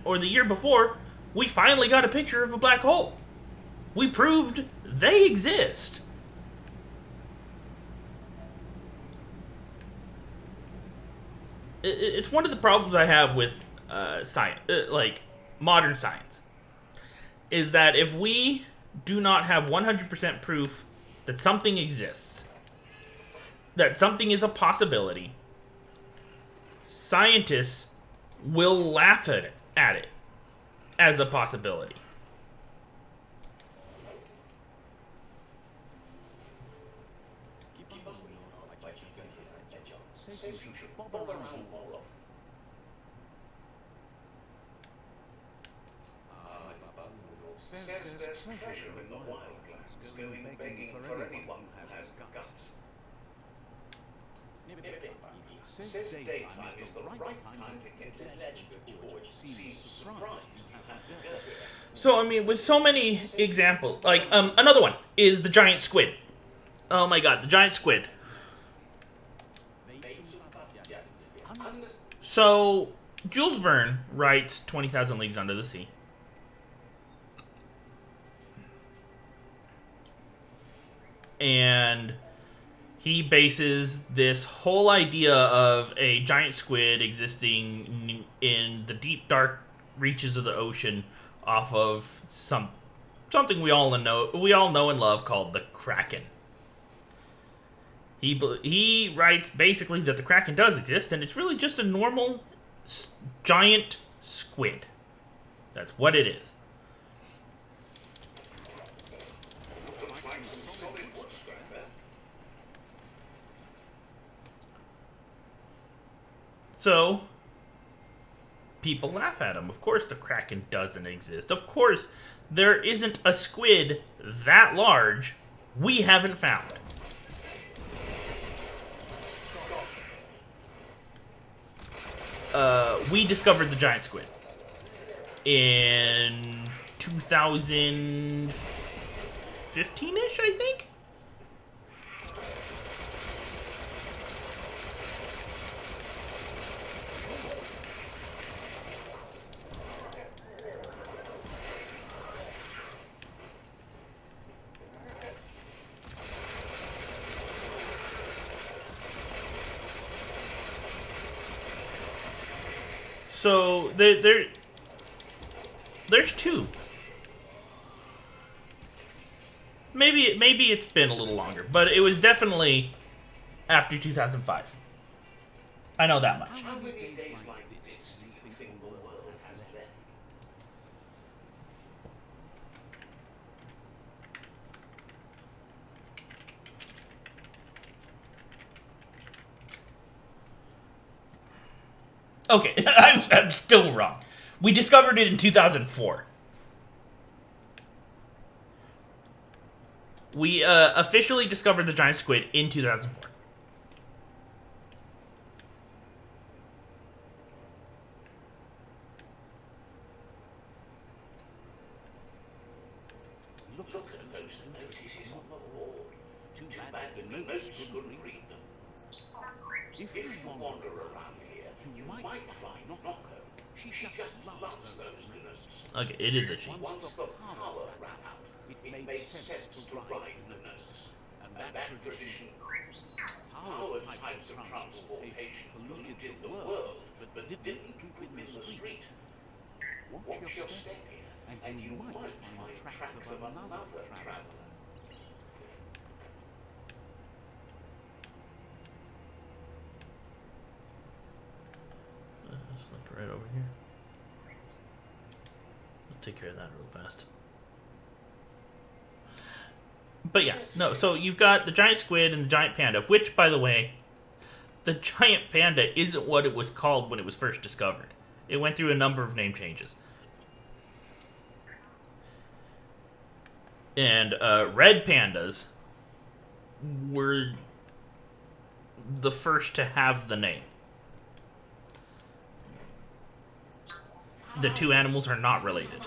or the year before, we finally got a picture of a black hole. We proved they exist. It's one of the problems I have with science, like modern science, is that if we do not have 100% proof that something exists, that something is a possibility, scientists will laugh at it as a possibility. Says there's treasure in the wild lands, going begging for anyone who has guts. Says daytime is the right time to get the legend which seems surprised to have go. So, I mean, with so many examples, like, another one is the giant squid. Oh my god, the giant squid. So, Jules Verne writes 20,000 Leagues Under the Sea. And He bases this whole idea of a giant squid existing in the deep, dark reaches of the ocean off of something we all know and love called the Kraken. He writes basically that the Kraken does exist, and it's really just a normal giant squid. That's what it is. So, people laugh at him. Of course, the Kraken doesn't exist. Of course, there isn't a squid that large we haven't found. We discovered the giant squid in 2015-ish, I think. So there's two. Maybe it's been a little longer, but it was definitely after 2005. I know that much. How many days like this do you think the world has left? Okay, I'm still wrong. We discovered it in 2004. We officially discovered the giant squid in 2004. Look at those notices on the wall. Too bad the notes couldn't read them. If you wander around here, you might find Noko. She just loves those notes. Okay, it is a she. Once the power ran out, it made sense to write the notes. And that tradition, powered types of transportation polluted the world, but didn't keep them in the street. Watch your step here, and you might find tracks of another traveler. Just look right over here. Let's take care of that real fast. But yeah, no, so you've got the giant squid and the giant panda, which, by the way, the giant panda isn't what it was called when it was first discovered. It went through a number of name changes. And red pandas were the first to have the name. The two animals are not related.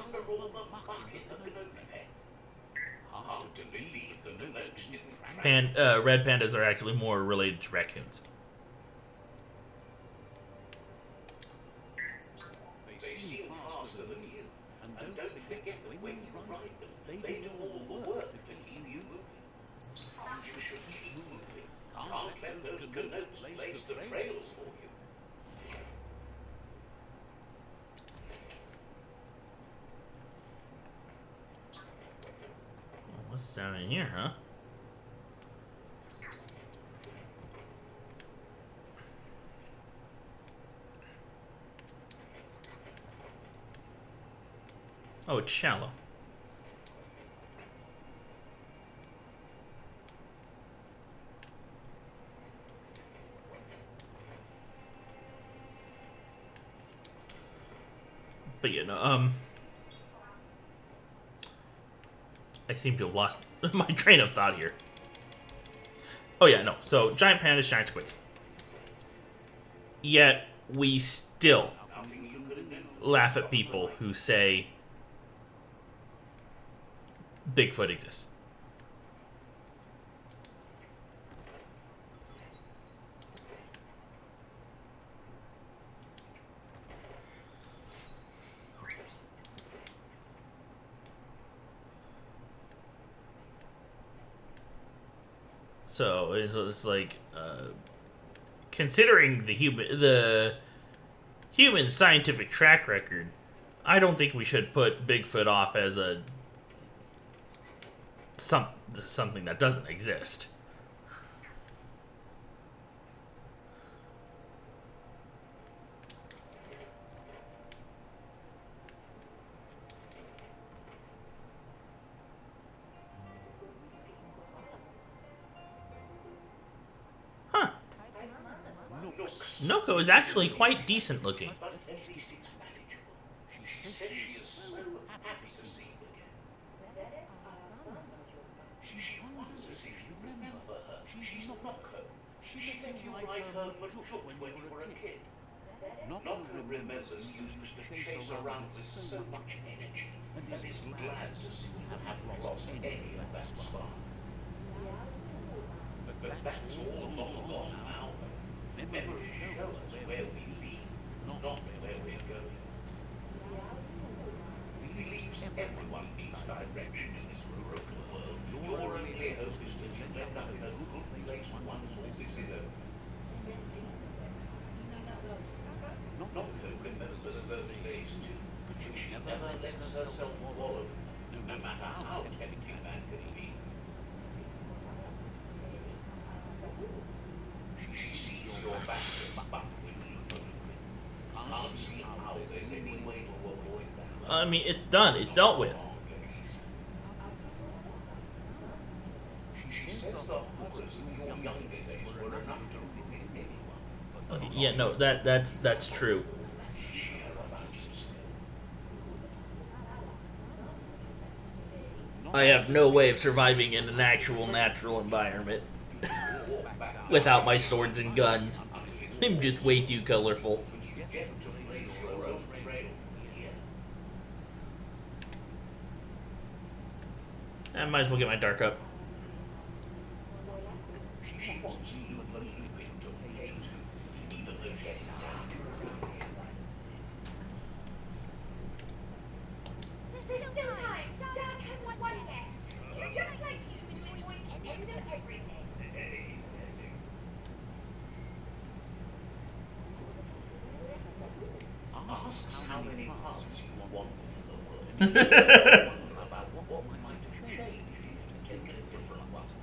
Red pandas are actually more related to raccoons. They seem faster than you, and don't forget that when you ride them, they do all the work to keep you moving. You should keep moving. Can't let those canoes blaze the trails for you. Well, what's down in here, huh? Oh, it's shallow. But you know, I seem to have lost my train of thought here. Oh yeah, no. So giant pandas, giant squids. Yet we still laugh at people who say Bigfoot exists. So it's like considering the human scientific track record, I don't think we should put Bigfoot off as a something that doesn't exist. Huh. Noko is actually quite decent looking. But at least it's manageable. She says she is so happy to see you again. She wonders if you remember her. She's Noko. She let you ride her Majut when you were a kid. Noko remembers you used to chase around with so much energy and is glad to see you haven't lost any of that spark. But that's all long gone now. Memories show us where we've been, not where we're going. We believe everyone needs direction in this broken world. Your only hope is that you end up in a good place once all this is over. Noko remembers those days too, but she never lets herself wallow, no matter how tempting that can be. She sees your back when you look. Can't see how there's any way to avoid that. I mean, it's done. It's dealt with. She says the horrors of your younger days were enough to ruin anyone. Okay, yeah, no, that's true. Share about yourself. I have no way of surviving in an actual natural environment without my swords and guns. I'm just way too colorful. Get to blaze your own trail here. I might as well get my dark up. She wants you and the Lupin to play too, even though she's down. There's still time. Dad has one left. Just like you to enjoy the end of everything. Ask how many paths you want in the world. Wonder about what might have changed if you'd taken different ones.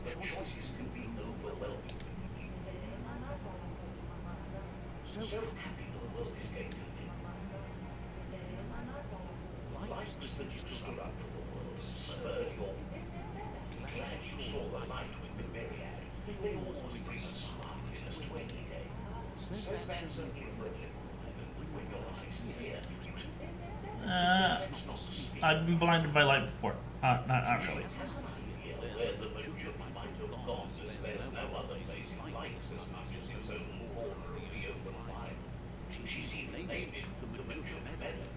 The choices can be overwhelming. So happy the world is going to be. Life's that you stood up for the world, spurred your... Glad you saw the light with the myriad. They always bring a spark in us to any day. Says that's only for a little while, when your eyes clear. I've been blinded by light before. Not really. Where the Majut might have gone, since there's no other place it likes as much as its own corner of the open fire. She's even named it the Majut Meadow.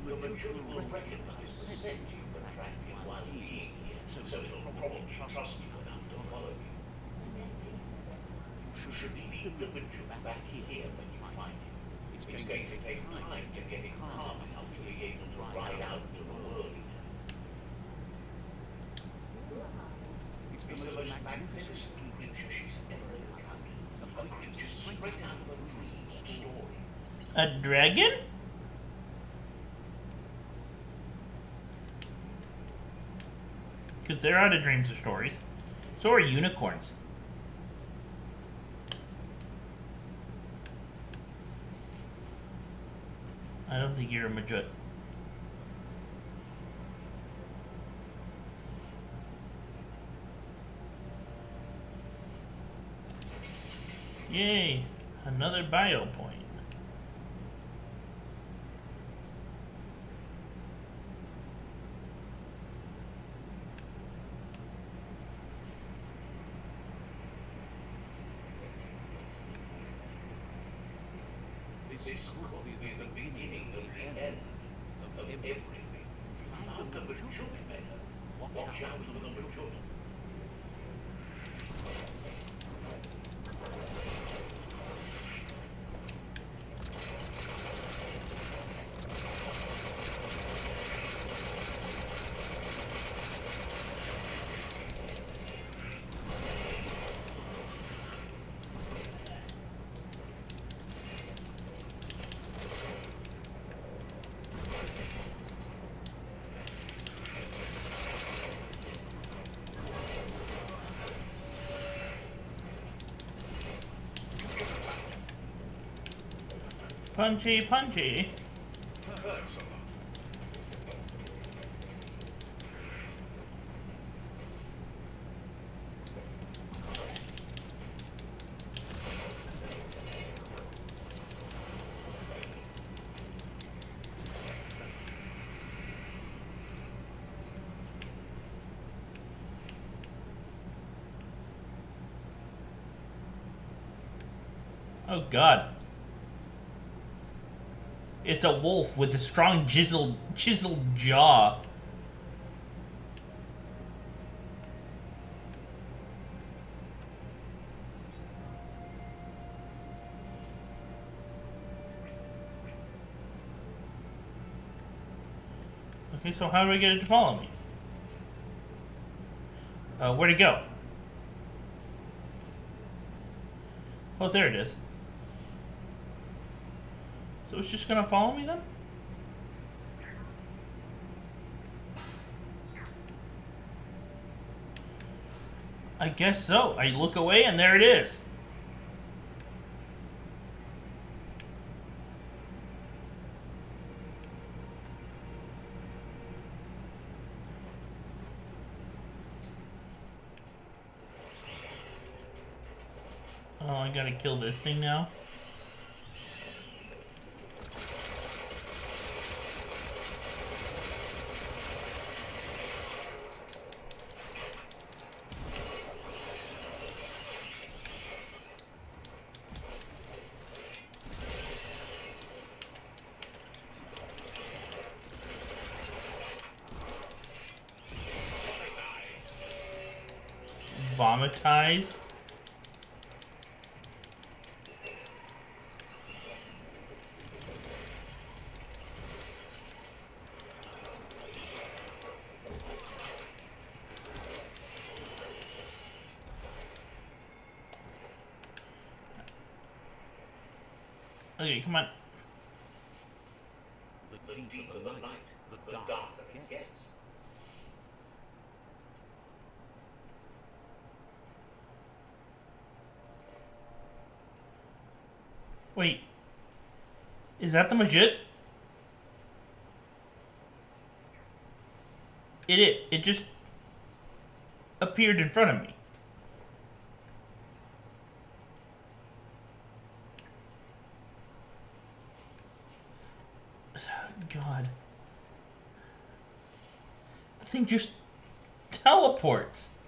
The Majut will recognize the scent you've attracted while being here, so it'll probably trust you enough to follow you. You should lead the Majut back here when you find it. It's going to take time to get it calm enough to be able to ride out into the world again. It's the most magnificent creature she's ever encountered. A creature straight out of a dream story. A dragon? Because they're out of dreams or stories. So are unicorns. I don't think you're a Majut. Yay! Another bio point. This could be the beginning of the end of everything. Found the Majut Meadow. Watch out for the Majut. Punchy, punchy. Excellent. Oh god. It's a wolf with a strong chiseled jaw. Okay, so how do I get it to follow me? Where'd it go? Oh, there it is. So it's just gonna follow me then? I guess so. I look away and there it is. Oh, I gotta kill this thing now. Vomitized. Okay, come on. The deeper the light, the darker it gets. Wait. Is that the Majit? It just appeared in front of me. God. The thing just teleports.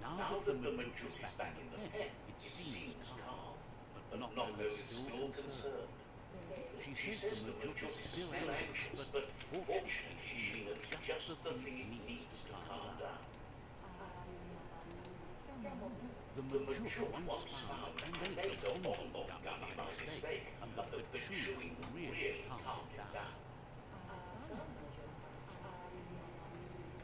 Now that the Majut is back in the pen, it seems calm, but Nocco is still concerned. She says the Majut is still anxious, but fortunately she knows just the thing it needs to calm down. The Majut once found and ate a bonbon gummy by mistake, and that the chewing really calmed it down.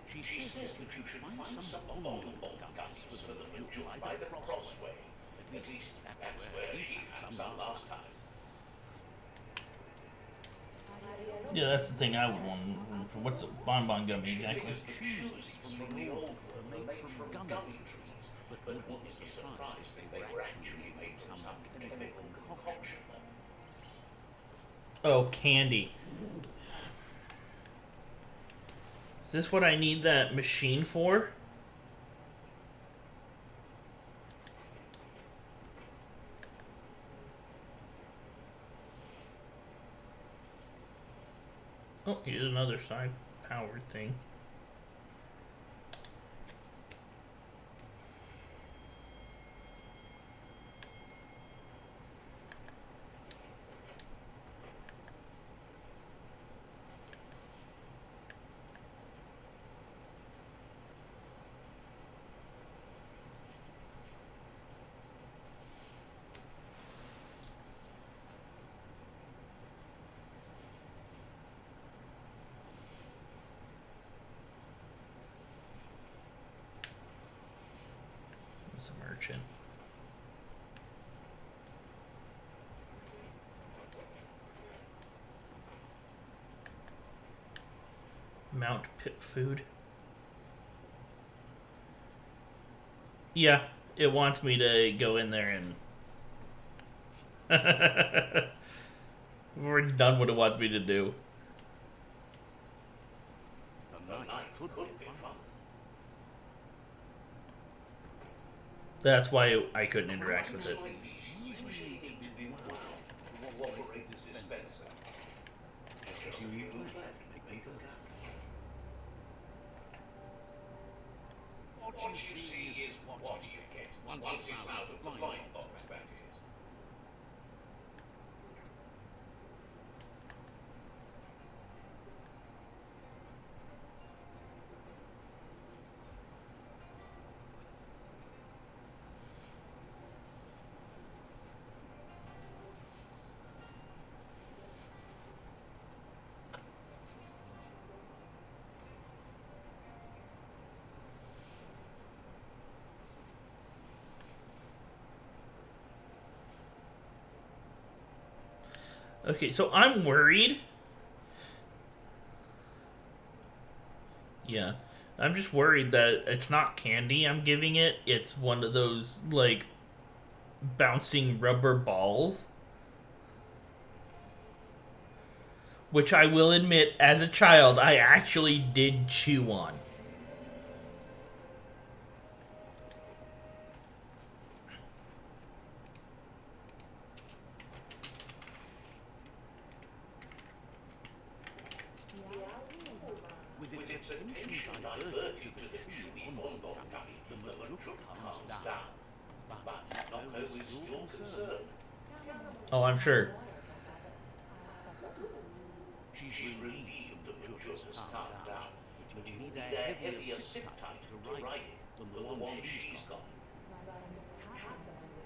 She says that you should find some bonbon gummies for the Majut by the crossway. At least that's where she found some last time. Yeah, that's the thing I would want. What's a bonbon gummy exactly? Shoes from the old were made from gummy trees, but wouldn't be surprised if they were actually made from some chemical concoction. Oh, candy. Is this what I need that machine for? Oh, here's another side powered thing. It's a merchant. Mount Pit Food. Yeah, it wants me to go in there and. We've already done what it wants me to do. The night could be fun. That's why I couldn't interact with it. Usually need to be wound to operate this dispenser. Just you even left, make them go. What you see is what you get. Once it's out of the blind box, that is. Okay, so I'm worried. Yeah. I'm just worried that it's not candy I'm giving it. It's one of those, like, bouncing rubber balls. Which I will admit, as a child, I actually did chew on. With its attention diverted to the chewy bonbon gummy, the Majuk calms down. But Noko is still concerned. Oh, I'm sure. She's relieved the Majuk has calmed down, but you need a heavier zip tie to ride it than the one she's got.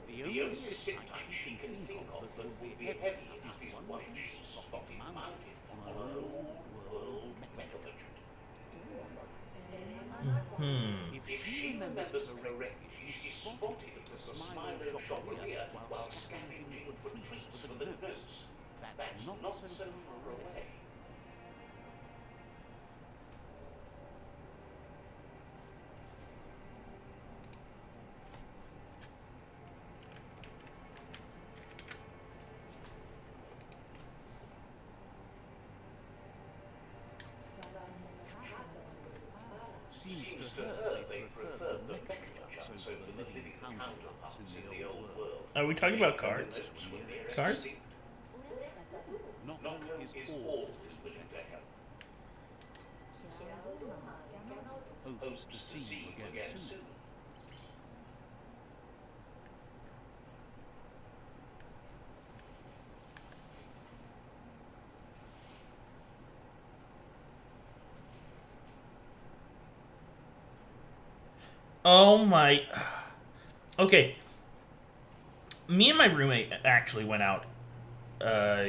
The only zip tie she can think of that will be heavy enough is one she's spotted mounted on an old-world metal budget. If she remembers correctly, she spotted the Smilo shopperia while scavenging for treats for the notes. That's not so far away. Seems to her they prefer the mecha chunks over the living counterparts in the old world. Are we talking about cards? Cards? Noko is always willing to help. Hopes to see you again soon. Oh my. Okay. Me and my roommate actually went out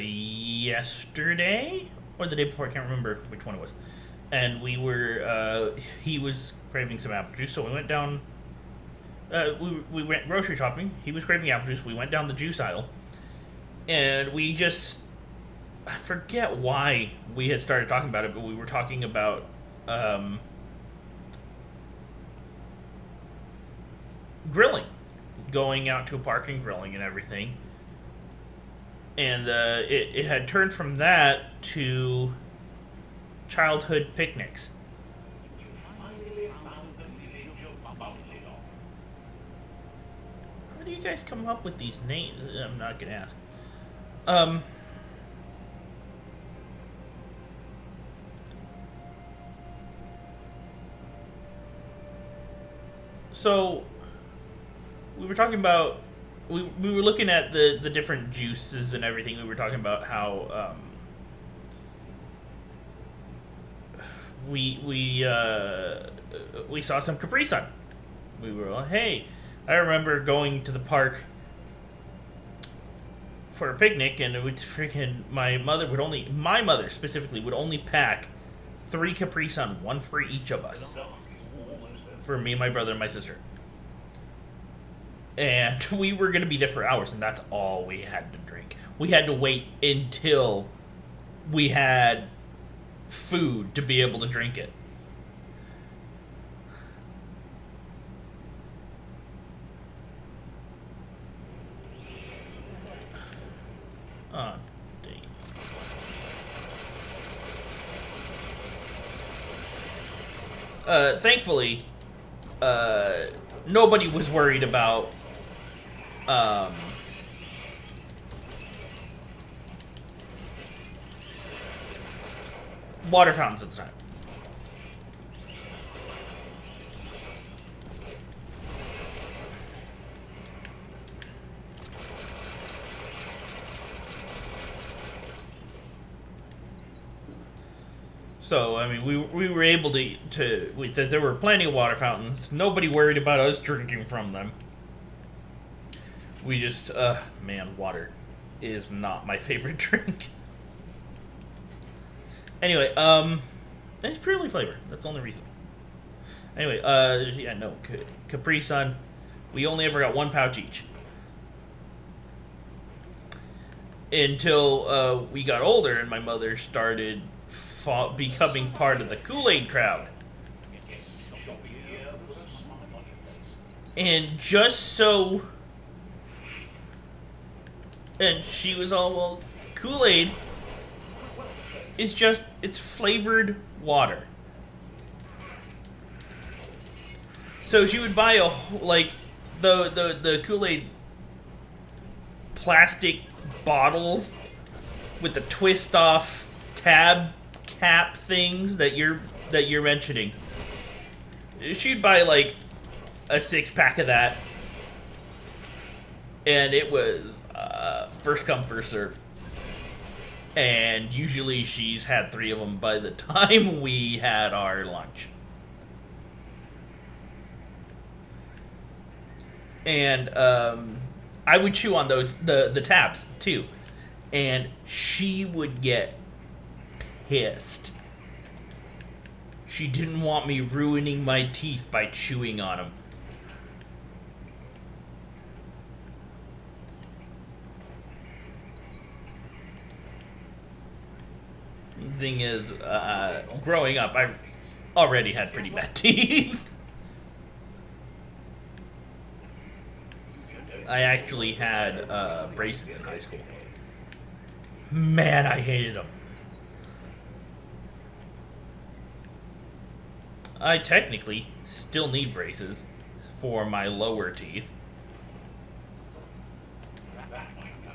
yesterday or the day before. I can't remember which one it was. And we were, he was craving some apple juice, so we went down. We went grocery shopping. He was craving apple juice. We went down the juice aisle. And we just. I forget why we had started talking about it, but we were talking about. Grilling, going out to a park and grilling and everything, and it had turned from that to childhood picnics. How do you guys come up with these names? I'm not gonna ask. So we were talking about we were looking at the different juices and everything. We were talking about how we saw some Capri Sun. We were like, hey, I remember going to the park for a picnic, and it would freaking my mother specifically would only pack 3 Capri Sun, one for each of us, for me, my brother, and my sister. And we were going to be there for hours, and that's all we had to drink. We had to wait until we had food to be able to drink it. Oh, dang. Thankfully, nobody was worried about water fountains at the time. So, I mean, we were able that there were plenty of water fountains. Nobody worried about us drinking from them. We just, man, water is not my favorite drink. Anyway, it's purely flavor. That's the only reason. Anyway, yeah, no, Capri Sun, we only ever got one pouch each. Until we got older and my mother started becoming part of the Kool-Aid crowd. And just so... And she was all, well, Kool-Aid is just, it's flavored water. So she would buy the Kool-Aid plastic bottles with the twist off tab cap things that you're mentioning. She'd buy like a 6-pack of that, and it was first come first serve. And usually she's had 3 of them by the time we had our lunch. And I would chew on those the tabs too, and she would get pissed. She didn't want me ruining my teeth by chewing on them. Thing is, growing up, I already had pretty bad teeth. I actually had braces in high school. Man, I hated them. I technically still need braces for my lower teeth,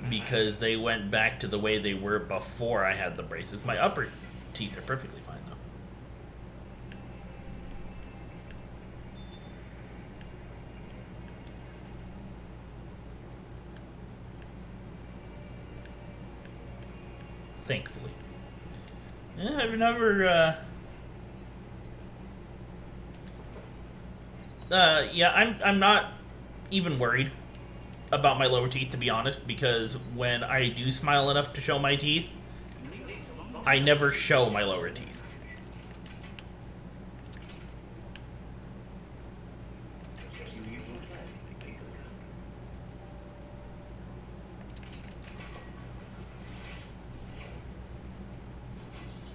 because they went back to the way they were before I had the braces. My upper teeth are perfectly fine, though. Thankfully. Yeah, I've never, yeah, I'm not even worried about my lower teeth, to be honest, because when I do smile enough to show my teeth, I never show my lower teeth.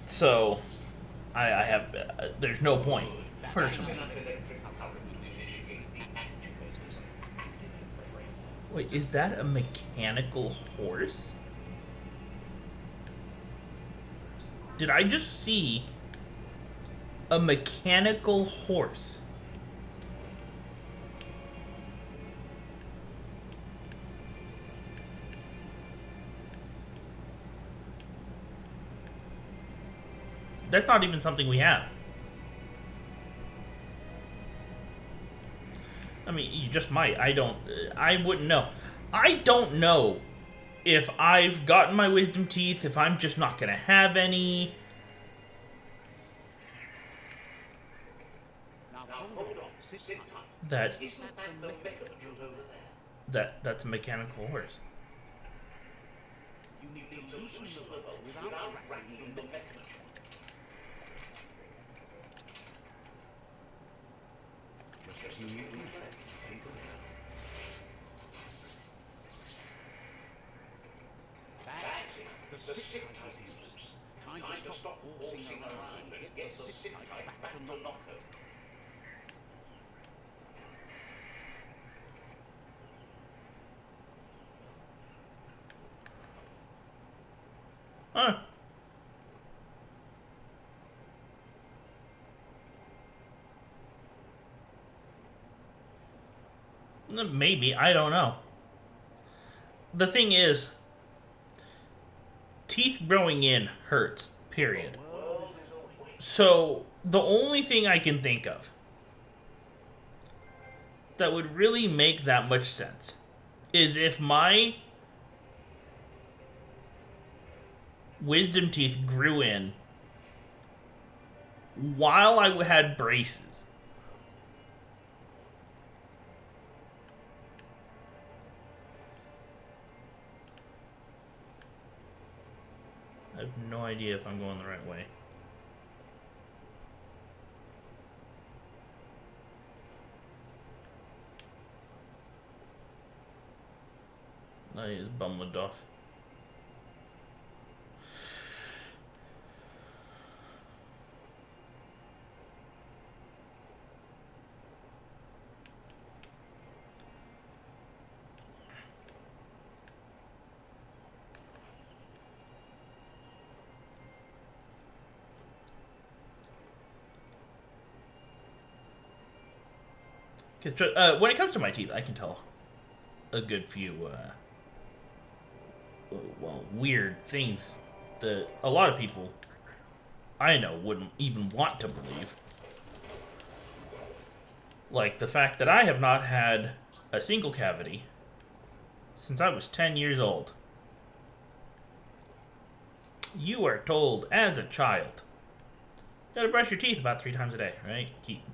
So, I have, there's no point, personally. Wait, is that a mechanical horse? Did I just see a mechanical horse? That's not even something we have. I mean, you just might. I wouldn't know. I don't know if I've gotten my wisdom teeth, if I'm just not gonna have any. That's a mechanical horse. You need to loosen the bolts without rattling the mechanism. Just you need to That's it. The sick use. Time to stop horsing around and get the stick back to locker. Huh. Maybe, I don't know. The thing is, teeth growing in hurts, period. So, the only thing I can think of that would really make that much sense is if my wisdom teeth grew in while I had braces. I have no idea if I'm going the right way. I just bummed off. When it comes to my teeth, I can tell a good few, weird things that a lot of people I know wouldn't even want to believe. Like the fact that I have not had a single cavity since I was 10 years old. You are told as a child, you gotta brush your teeth about 3 times a day, right?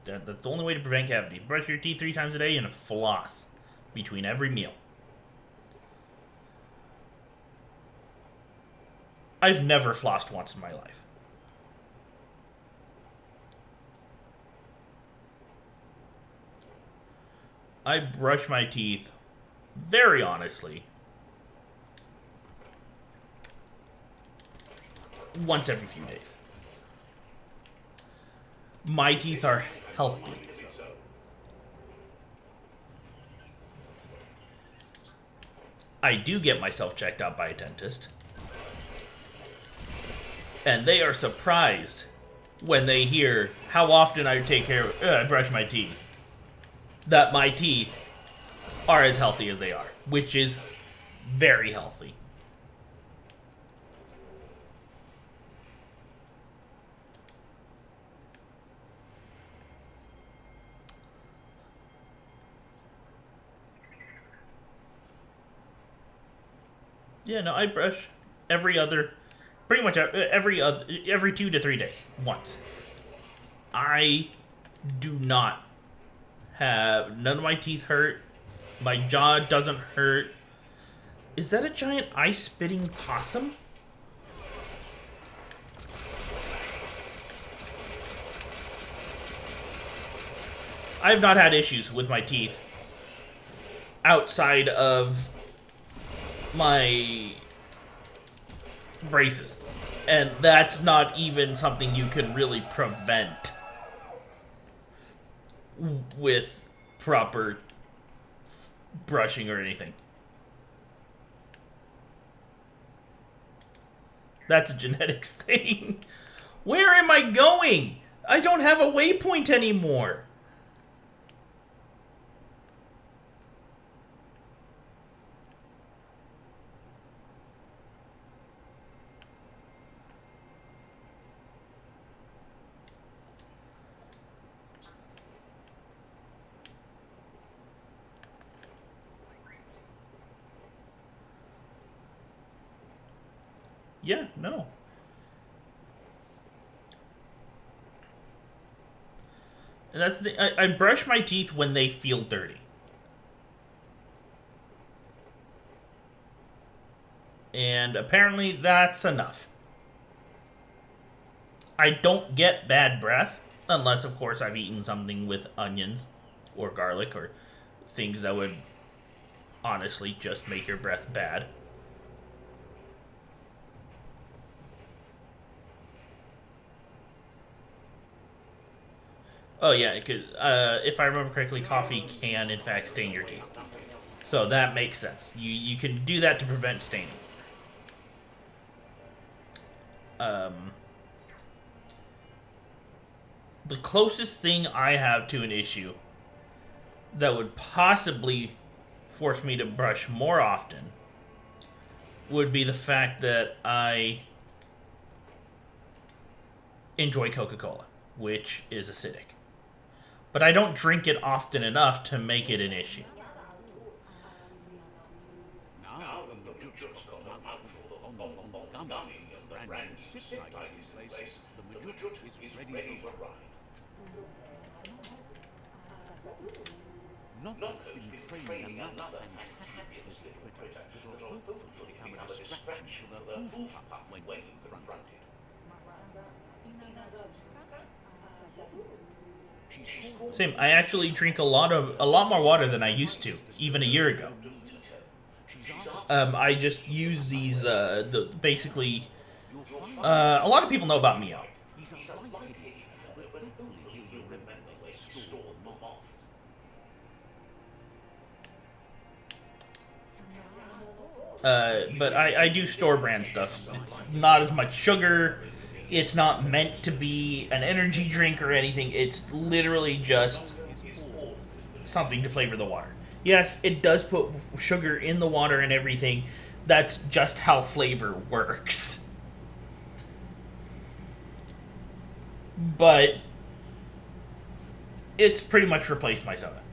That's the only way to prevent cavity. Brush your teeth 3 times a day and floss between every meal. I've never flossed once in my life. I brush my teeth very honestly once every few days. My teeth are healthy. I do get myself checked out by a dentist. And they are surprised when they hear how often I I brush my teeth. That my teeth are as healthy as they are, which is very healthy. Yeah, no, I brush pretty much every 2 to 3 days, once. I do not have, none of my teeth hurt. My jaw doesn't hurt. Is that a giant ice-spitting possum? I have not had issues with my teeth outside of my braces. And that's not even something you can really prevent with proper brushing or anything. That's a genetics thing. Where am I going? I don't have a waypoint anymore. Yeah, no. And that's I brush my teeth when they feel dirty. And apparently that's enough. I don't get bad breath, unless, of course, I've eaten something with onions or garlic or things that would honestly just make your breath bad. Oh yeah, 'cause, if I remember correctly, coffee can in fact stain your teeth. So that makes sense. You can do that to prevent staining. Um, the closest thing I have to an issue that would possibly force me to brush more often would be the fact that I enjoy Coca-Cola, which is acidic. But I don't drink it often enough to make it an issue. Now the Majut's got a mouthful on gummy and the brand new sit tight is in place. The Majut is ready to ride. Not has been training another fantabulous little critter that'll hopefully become a distraction for the hoof pup when confronted. Same. I actually drink a lot more water than I used to, even a year ago. I just use these. Basically, a lot of people know about Mio. He's unlikely, but hopefully he'll remember where he stored the moths. But I do store brand stuff. It's not as much sugar. It's not meant to be an energy drink or anything. It's literally just something to flavor the water. Yes, it does put sugar in the water and everything. That's just how flavor works. But it's pretty much replaced my soda.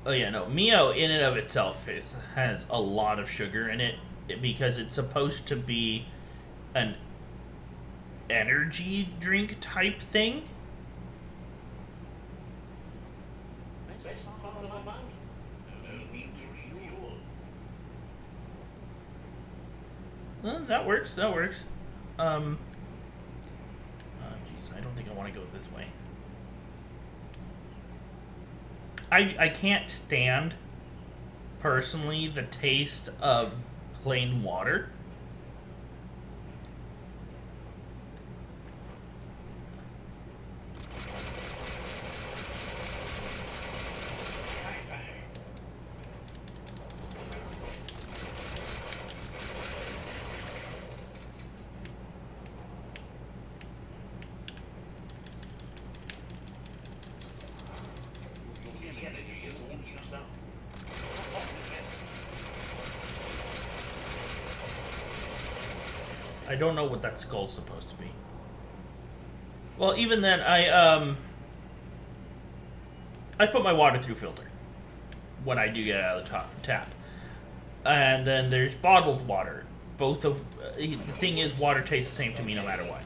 Oh yeah, no. Mio in and of itself has a lot of sugar in it because it's supposed to be an energy drink type thing. That works. That works. Oh jeez, I don't think I want to go this way. I can't stand, personally, the taste of plain water. I don't know what that skull's supposed to be. Well, even then, I put my water through filter when I do get it out of the tap, and then there's bottled water. Both of the thing is, water tastes the same to me no matter what.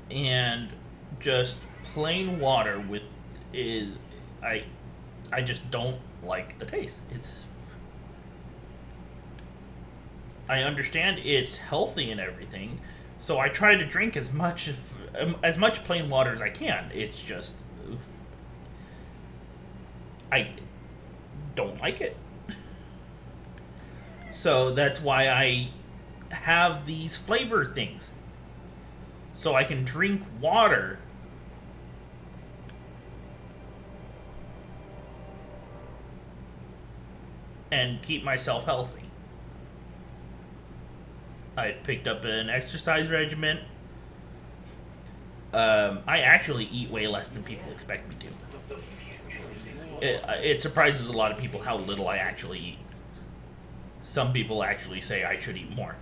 And just plain water with is I just don't like the taste. I understand it's healthy and everything, so I try to drink as much plain water as I can. It's just I don't like it. So that's why I have these flavor things. So I can drink water and keep myself healthy. I've picked up an exercise regimen. I actually eat way less than people expect me to. It surprises a lot of people how little I actually eat. Some people actually say I should eat more.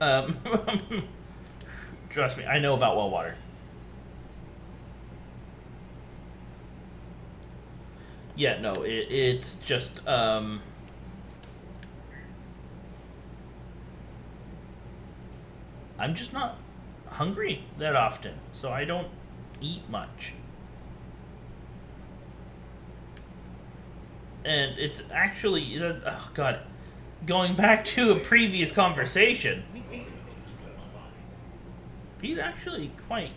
Um, trust me, I know about well water. Yeah, no, it's just I'm just not hungry that often, so I don't eat much. And it's actually, oh god, going back to a previous conversation, he's actually quite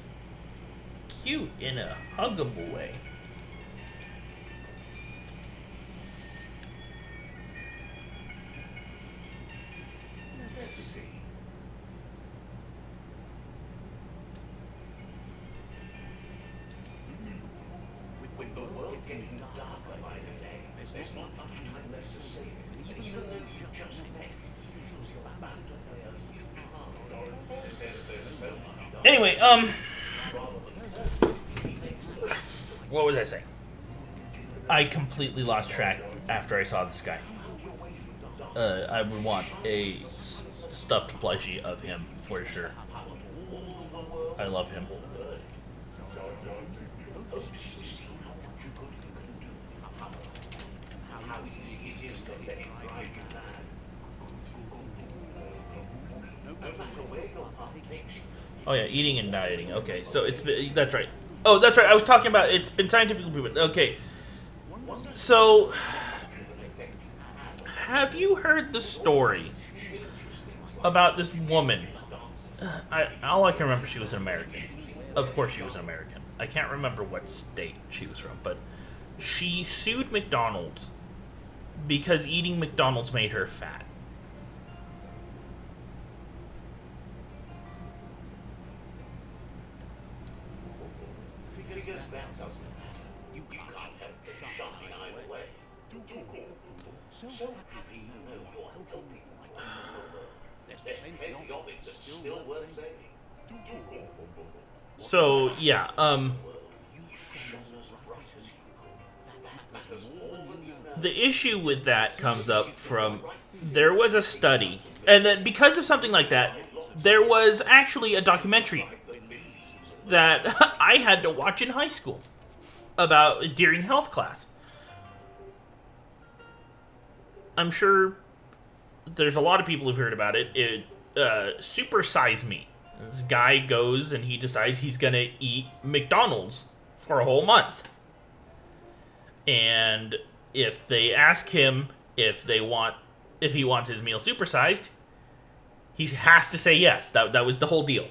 cute in a huggable way. With the world getting darker by the day, there's not much time left to save it. Even though you just met, you'll abandon a huge part. There's so much. Anyway, what was I saying? I completely lost track after I saw this guy. I would want a stuffed plushie of him for sure. I love him. Oh yeah, eating and dieting. Okay, so that's right. Oh, that's right. I was talking about it's been scientifically proven. Okay, so have you heard the story about this woman? All I can remember, she was an American. Of course, she was an American. I can't remember what state she was from, but she sued McDonald's because eating McDonald's made her fat. Figures that doesn't matter. You can't help but shine either way. So happy you know you're helping. There's plenty of it that's still worth saving. So yeah, the issue with that comes up from there was a study, and then because of something like that, there was actually a documentary that I had to watch in high school about during health class. I'm sure there's a lot of people who've heard about it. Super Size Me. This guy goes and he decides he's gonna eat McDonald's for a whole month. And if they ask him if he wants his meal supersized, he has to say yes. That was the whole deal.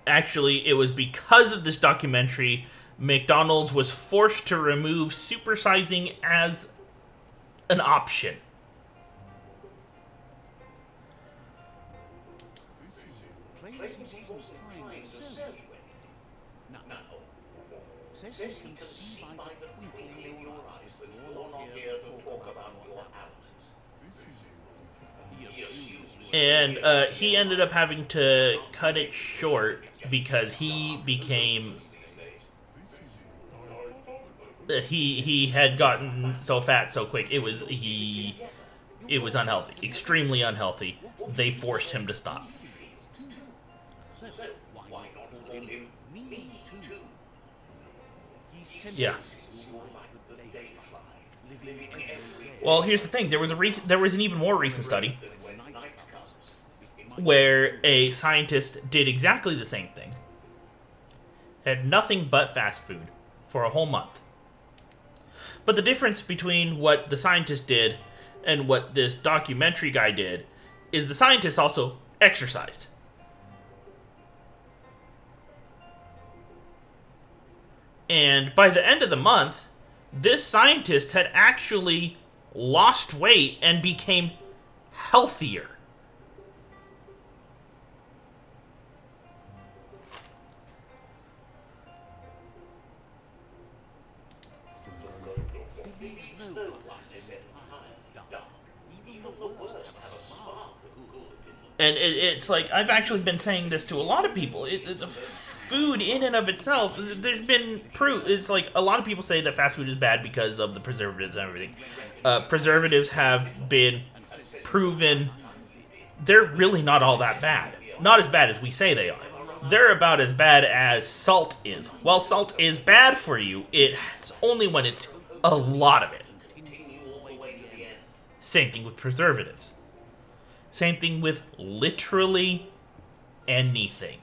Actually, it was because of this documentary, McDonald's was forced to remove supersizing as an option. Says he can see by the twinkling in your eyes that you're not here to talk about your hours. And he ended up having to cut it short because he became... he had gotten so fat so quick. It was unhealthy. Extremely unhealthy. They forced him to stop. Yeah. Well, here's the thing. There was an even more recent study where a scientist did exactly the same thing. Had nothing but fast food for a whole month. But the difference between what the scientist did and what this documentary guy did is the scientist also exercised. And by the end of the month, this scientist had actually lost weight and became healthier. And it's like, I've actually been saying this to a lot of people. food in and of itself, there's been proof. It's like a lot of people say that fast food is bad because of the preservatives and everything. Preservatives have been proven. They're really not all that bad. Not as bad as we say they are. They're about as bad as salt is. While salt is bad for you, it's only when it's a lot of it. Same thing with preservatives. Same thing with literally anything.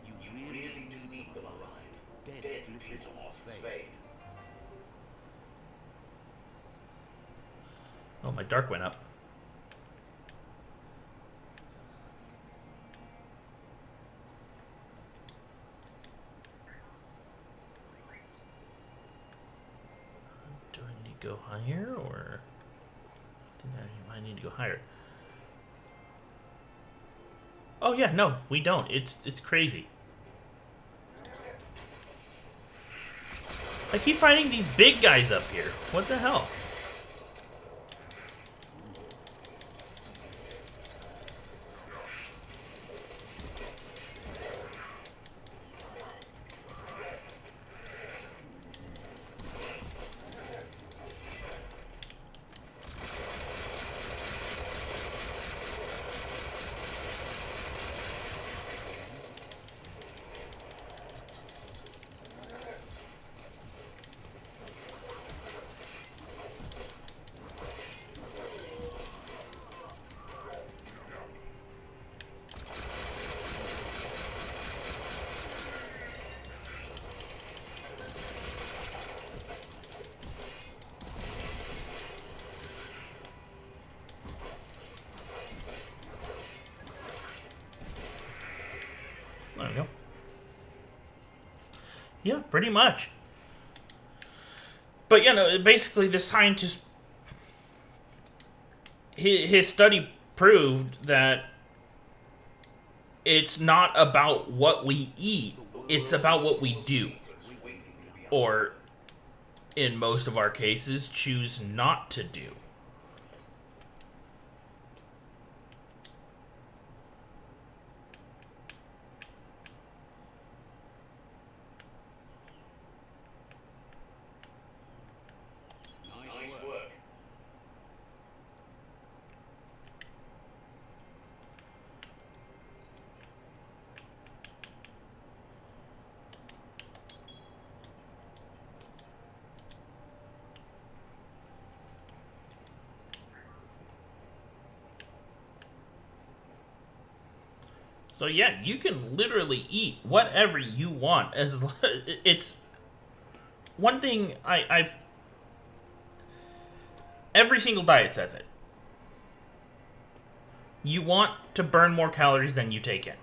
You really do need them alive. Dead little horse fade. Oh, my dark went up. Do I need to go higher, or I think I might need to go higher? Oh yeah, no, we don't. It's crazy. I keep finding these big guys up here. What the hell? There we go. Yeah, pretty much. But, you know, basically the scientist, his study proved that it's not about what we eat, it's about what we do. Or, in most of our cases, choose not to do. Nice work. So yeah, you can literally eat whatever you want. It's one thing I've every single diet says it. You want to burn more calories than you take in.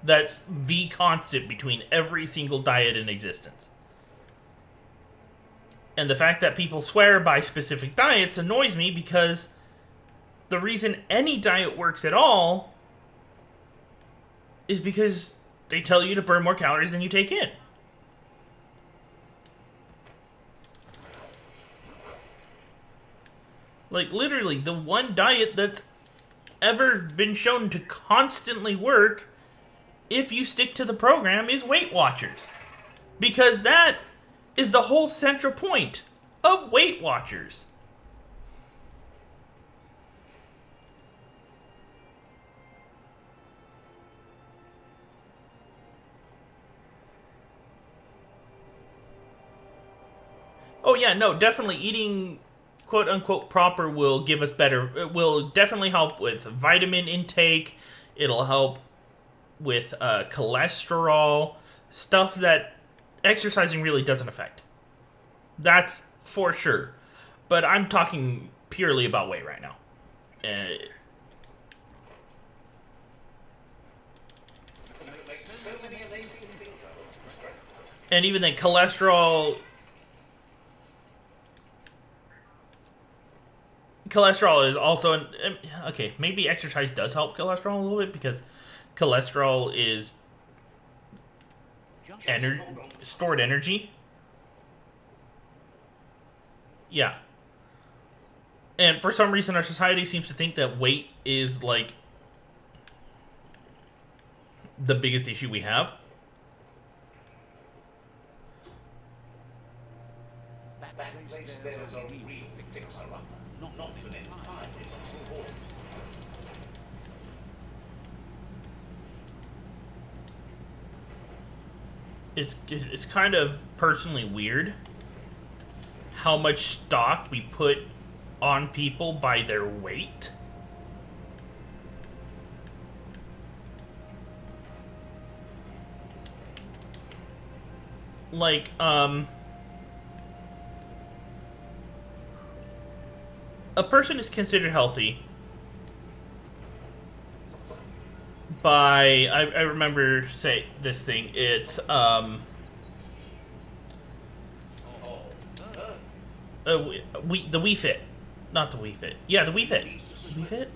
That's the constant between every single diet in existence. And the fact that people swear by specific diets annoys me, because the reason any diet works at all is because they tell you to burn more calories than you take in. Like, literally, the one diet that's ever been shown to constantly work, if you stick to the program, is Weight Watchers. Because that is the whole central point of Weight Watchers. Oh yeah, no, definitely eating quote-unquote proper will give us better, it will definitely help with vitamin intake, it'll help with cholesterol, stuff that exercising really doesn't affect. That's for sure. But I'm talking purely about weight right now. And even then, cholesterol is also okay, maybe exercise does help cholesterol a little bit, because cholesterol is stored energy. Yeah. And for some reason, our society seems to think that weight is like the biggest issue we have. That place there's a real fixer-upper, not an entirely possible horse. It's kind of personally weird how much stock we put on people by their weight. Like, a person is considered healthy by, I remember say this thing, it's the Wii Fit. Not the Wii Fit. Yeah, the Wii Fit. Wii Fit?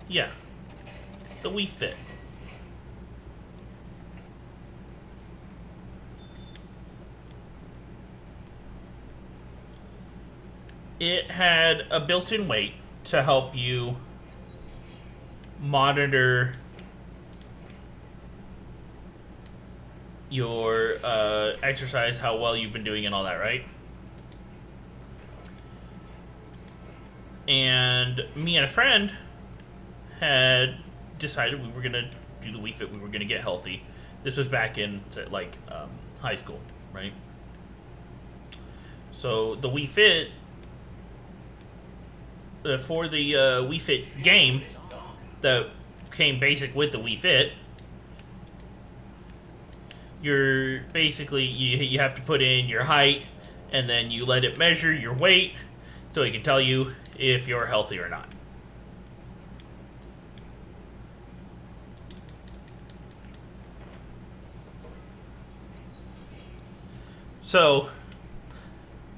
Yeah. The Wii Fit. It had a built-in weight to help you monitor your exercise, how well you've been doing, and all that, right? And me and a friend had decided we were gonna do the Wii Fit. We were gonna get healthy. This was back in like high school, right? So the Wii Fit for the Wii Fit game that came basic with the Wii Fit. You're basically you have to put in your height, and then you let it measure your weight, so it can tell you if you're healthy or not. So,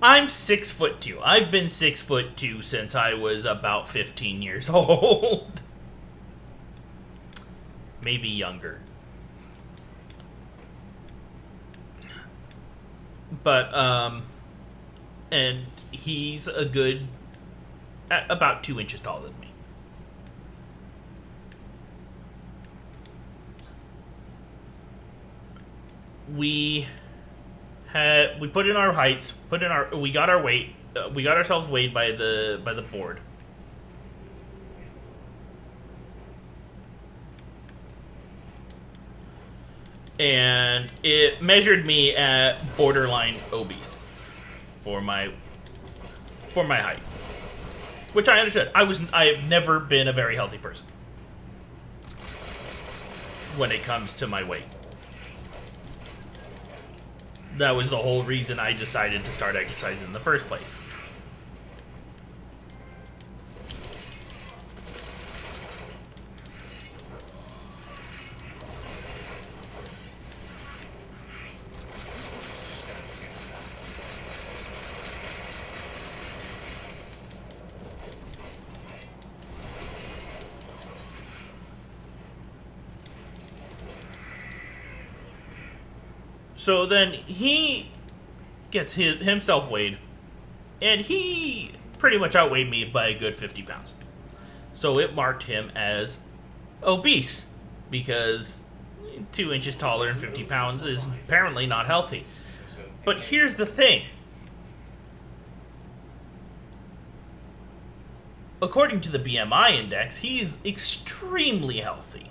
I'm 6'2". I've been 6'2" since I was about 15 years old. Maybe younger. But, and he's a good, about 2 inches taller than me. We put in our heights, we got our weight, we got ourselves weighed by the board. And it measured me at borderline obese for my height, which I understood. I've never been a very healthy person when it comes to my weight. That was the whole reason I decided to start exercising in the first place. So then he gets himself weighed, and he pretty much outweighed me by a good 50 pounds. So it marked him as obese, because 2 inches taller and 50 pounds is apparently not healthy. But here's the thing. According to the BMI index, he's extremely healthy.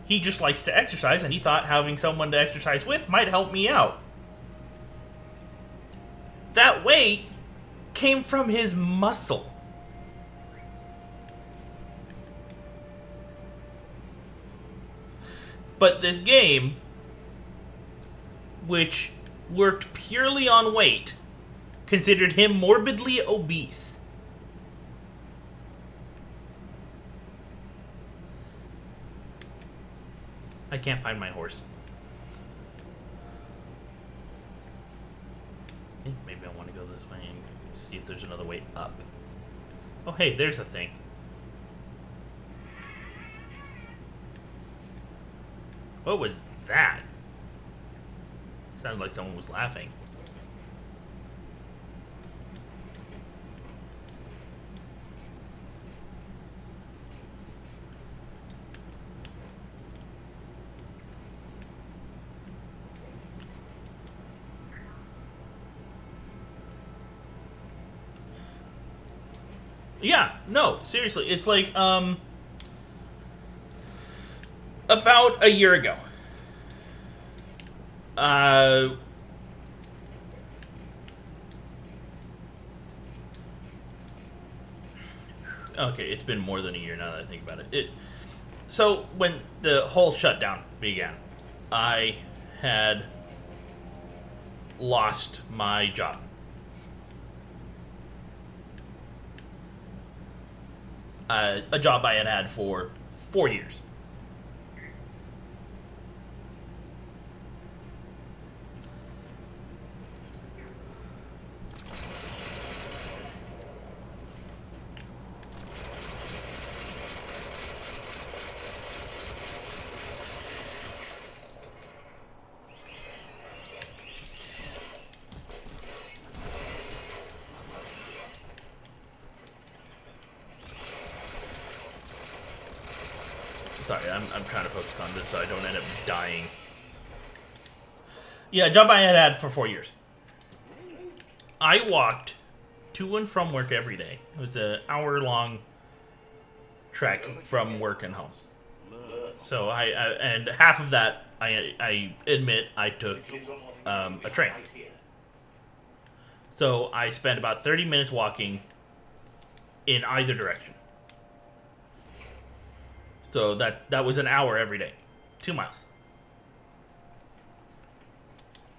He just likes to exercise, and he thought having someone to exercise with might help me out. That weight came from his muscle. But this game, which worked purely on weight, considered him morbidly obese. I can't find my horse. I think maybe I want to go this way and see if there's another way up. Oh, hey, there's a thing. What was that? Sounded like someone was laughing. Yeah, no, seriously. It's like, about a year ago. Okay, it's been more than a year now that I think about it. So when the whole shutdown began, I had lost my job. A job I had had for 4 years. Sorry, I'm trying to focus on this so I don't end up dying. Yeah, a job I had had for 4 years. I walked to and from work every day. It was an hour-long trek from work and home. So and half of that, I admit, I took a train. So I spent about 30 minutes walking in either direction. So that was an hour every day. 2 miles.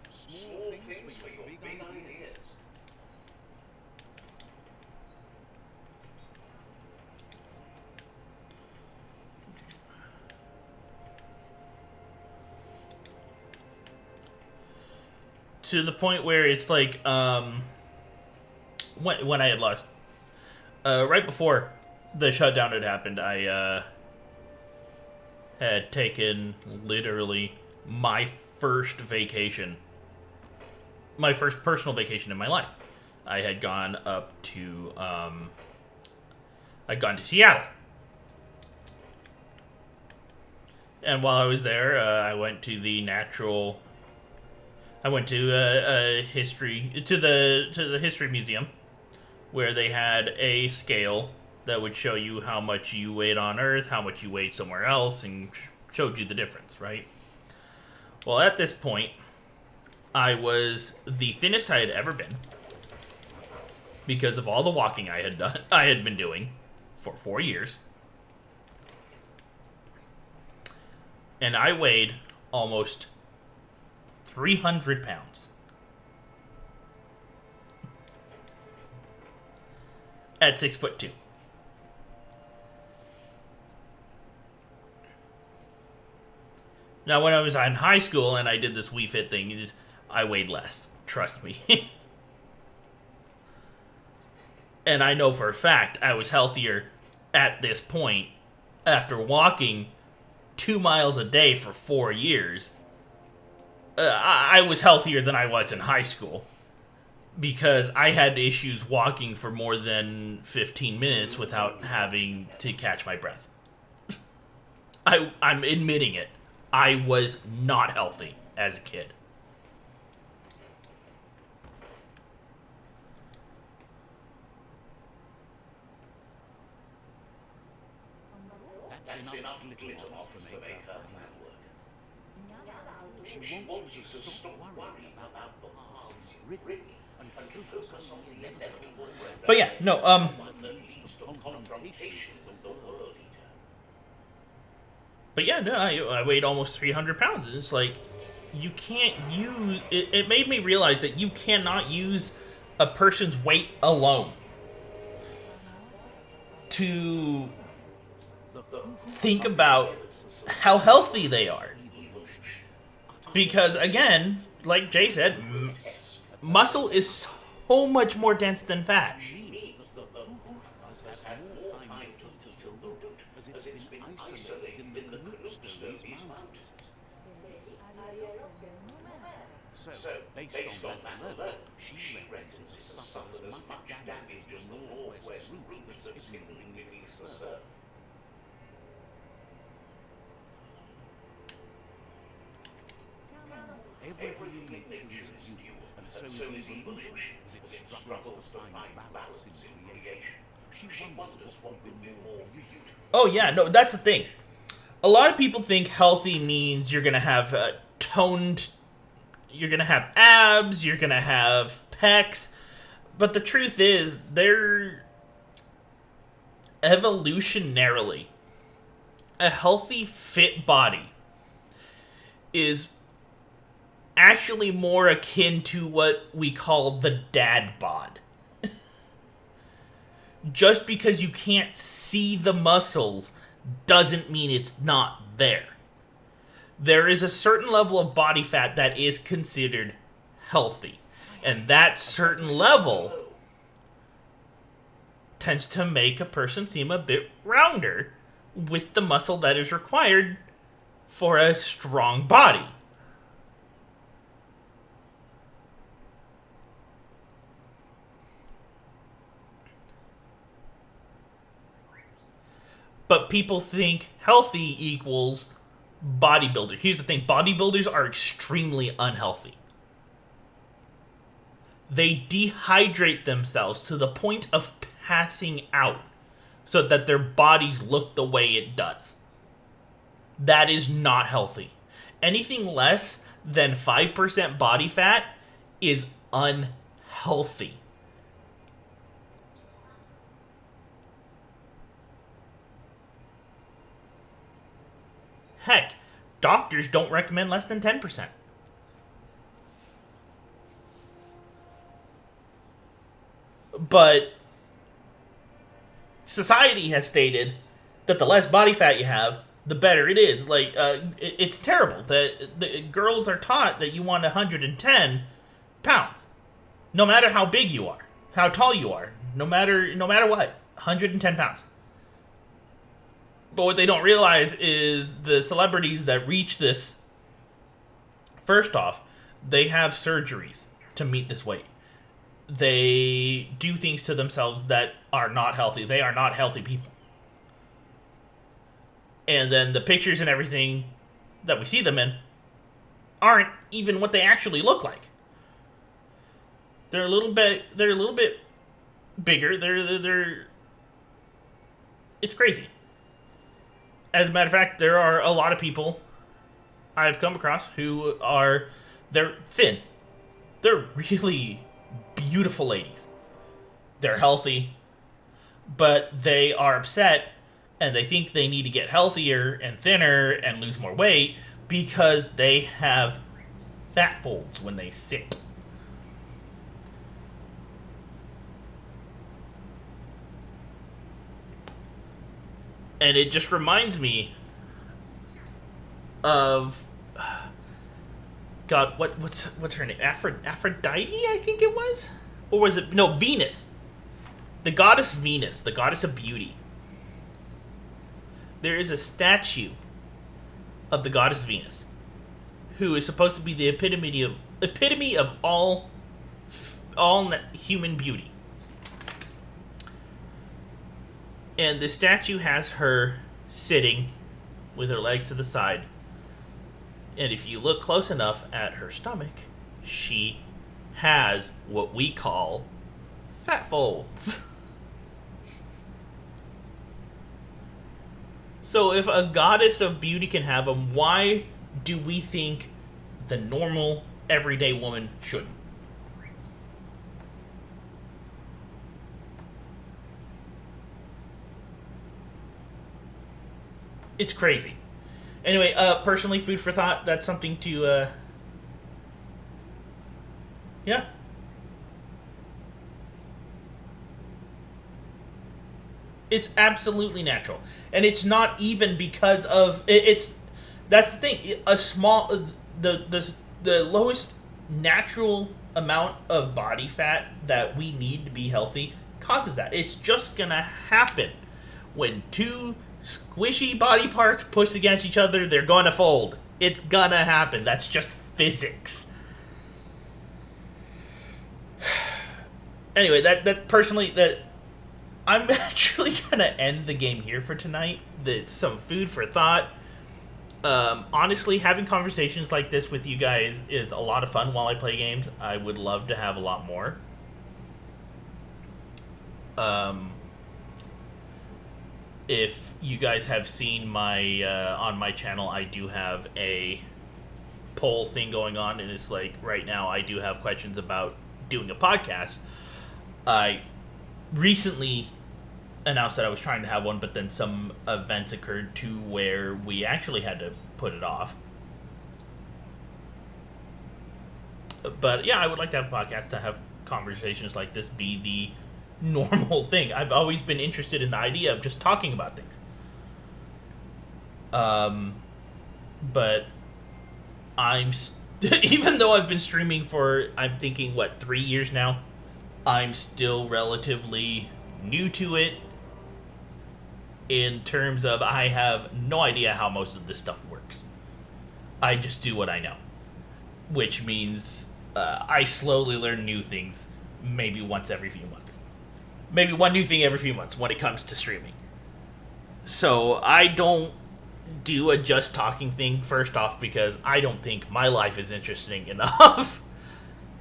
Small things for your big ideas. To the point where it's like, when I had lost, right before the shutdown had happened, I had taken literally my first vacation, my first personal vacation in my life. I had gone up to, I'd gone to Seattle. And while I was there, I went to the natural. I went to a history to the history museum, where they had a scale that would show you how much you weighed on Earth, how much you weighed somewhere else, and showed you the difference, right? Well, at this point, I was the thinnest I had ever been because of all the walking I had been doing for 4 years. And I weighed almost 300 pounds. At 6'2". Now, when I was in high school and I did this Wii Fit thing, I weighed less. Trust me. And I know for a fact I was healthier at this point after walking 2 miles a day for 4 years. I was healthier than I was in high school because I had issues walking for more than 15 minutes without having to catch my breath. I'm admitting it. I was not healthy as a kid. That's enough glitter off to make her plan work. She wants you to stop worrying about the paths you've written and focus on the inevitable break. But yeah, no, One that leads to confrontation with the world eater. But yeah, no, I weighed almost 300 pounds. And it's like, you can't use... It made me realize that you cannot use a person's weight alone to think about how healthy they are. Because, again, like Jay said, muscle is so much more dense than fat. So, based on that alone, she reckons this has suffered as much damage as the northwest route that's hidden beneath the surf. Everything nature is due, and so is evolution, as it struggles to find balance in creation. She wonders what would be more beautiful. Oh yeah, no, that's the thing. A lot of people think healthy means you're gonna have toned, you're gonna have abs, you're gonna have pecs, but the truth is, they're evolutionarily a healthy, fit body is actually more akin to what we call the dad bod. Just because you can't see the muscles doesn't mean it's not there. There is a certain level of body fat that is considered healthy. And that certain level tends to make a person seem a bit rounder with the muscle that is required for a strong body. But people think healthy equals bodybuilder. Here's the thing, bodybuilders are extremely unhealthy. They dehydrate themselves to the point of passing out so that their bodies look the way it does. That is not healthy. Anything less than 5% body fat is unhealthy. Heck, doctors don't recommend less than 10%. But society has stated that the less body fat you have, the better it is. Like, it's terrible that the girls are taught that you want 110 pounds, no matter how big you are, how tall you are, no matter what, 110 pounds. But what they don't realize is the celebrities that reach this, first off, they have surgeries to meet this weight. They do things to themselves that are not healthy. They are not healthy people. And then the pictures and everything that we see them in aren't even what they actually look like. They're a little bit bigger. They're it's crazy. As a matter of fact, there are a lot of people I've come across who they're thin. They're really beautiful ladies. They're healthy, but they are upset and they think they need to get healthier and thinner and lose more weight because they have fat folds when they sit. And it just reminds me of God, what's her name? Aphrodite, I think it was? Or was it Venus? The goddess Venus, the goddess of beauty. There is a statue of the goddess Venus, who is supposed to be the epitome of all human beauty. And the statue has her sitting with her legs to the side. And if you look close enough at her stomach, she has what we call fat folds. So if a goddess of beauty can have them, why do we think the normal, everyday woman shouldn't? It's crazy. Anyway, personally, food for thought, that's something to, yeah. It's absolutely natural. And it's not even because of, that's the thing, the lowest natural amount of body fat that we need to be healthy causes that. It's just gonna happen when two squishy body parts push against each other, they're going to fold. It's gonna happen. That's just physics. Anyway, that personally, that I'm actually gonna end the game here for tonight. That's some food for thought. Honestly, having conversations like this with you guys is a lot of fun while I play games. I would love to have a lot more. If you guys have seen my on my channel, I do have a poll thing going on, and it's like right now I do have questions about doing a podcast. I recently announced that I was trying to have one, but then some events occurred to where we actually had to put it off. But yeah, I would like to have a podcast to have conversations like this be the normal thing. I've always been interested in the idea of just talking about things. But even though I've been streaming for, I'm thinking, 3 years now, I'm still relatively new to it in terms of I have no idea how most of this stuff works. I just do what I know, which means I slowly learn new things maybe once every few months. Maybe one new thing every few months when it comes to streaming. So I don't do a just talking thing, first off, because I don't think my life is interesting enough.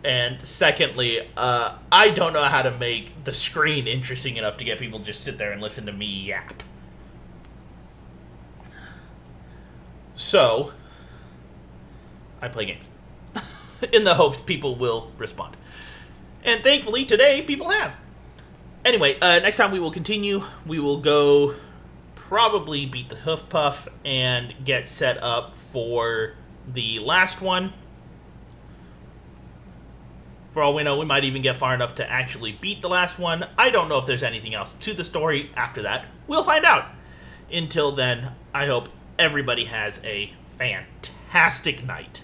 And secondly, I don't know how to make the screen interesting enough to get people to just sit there and listen to me yap. So, I play games. In the hopes people will respond. And thankfully, today, people have. Anyway, next time we will continue. We will go probably beat the Hoof Puff and get set up for the last one. For all we know, we might even get far enough to actually beat the last one. I don't know if there's anything else to the story after that. We'll find out. Until then, I hope everybody has a fantastic night.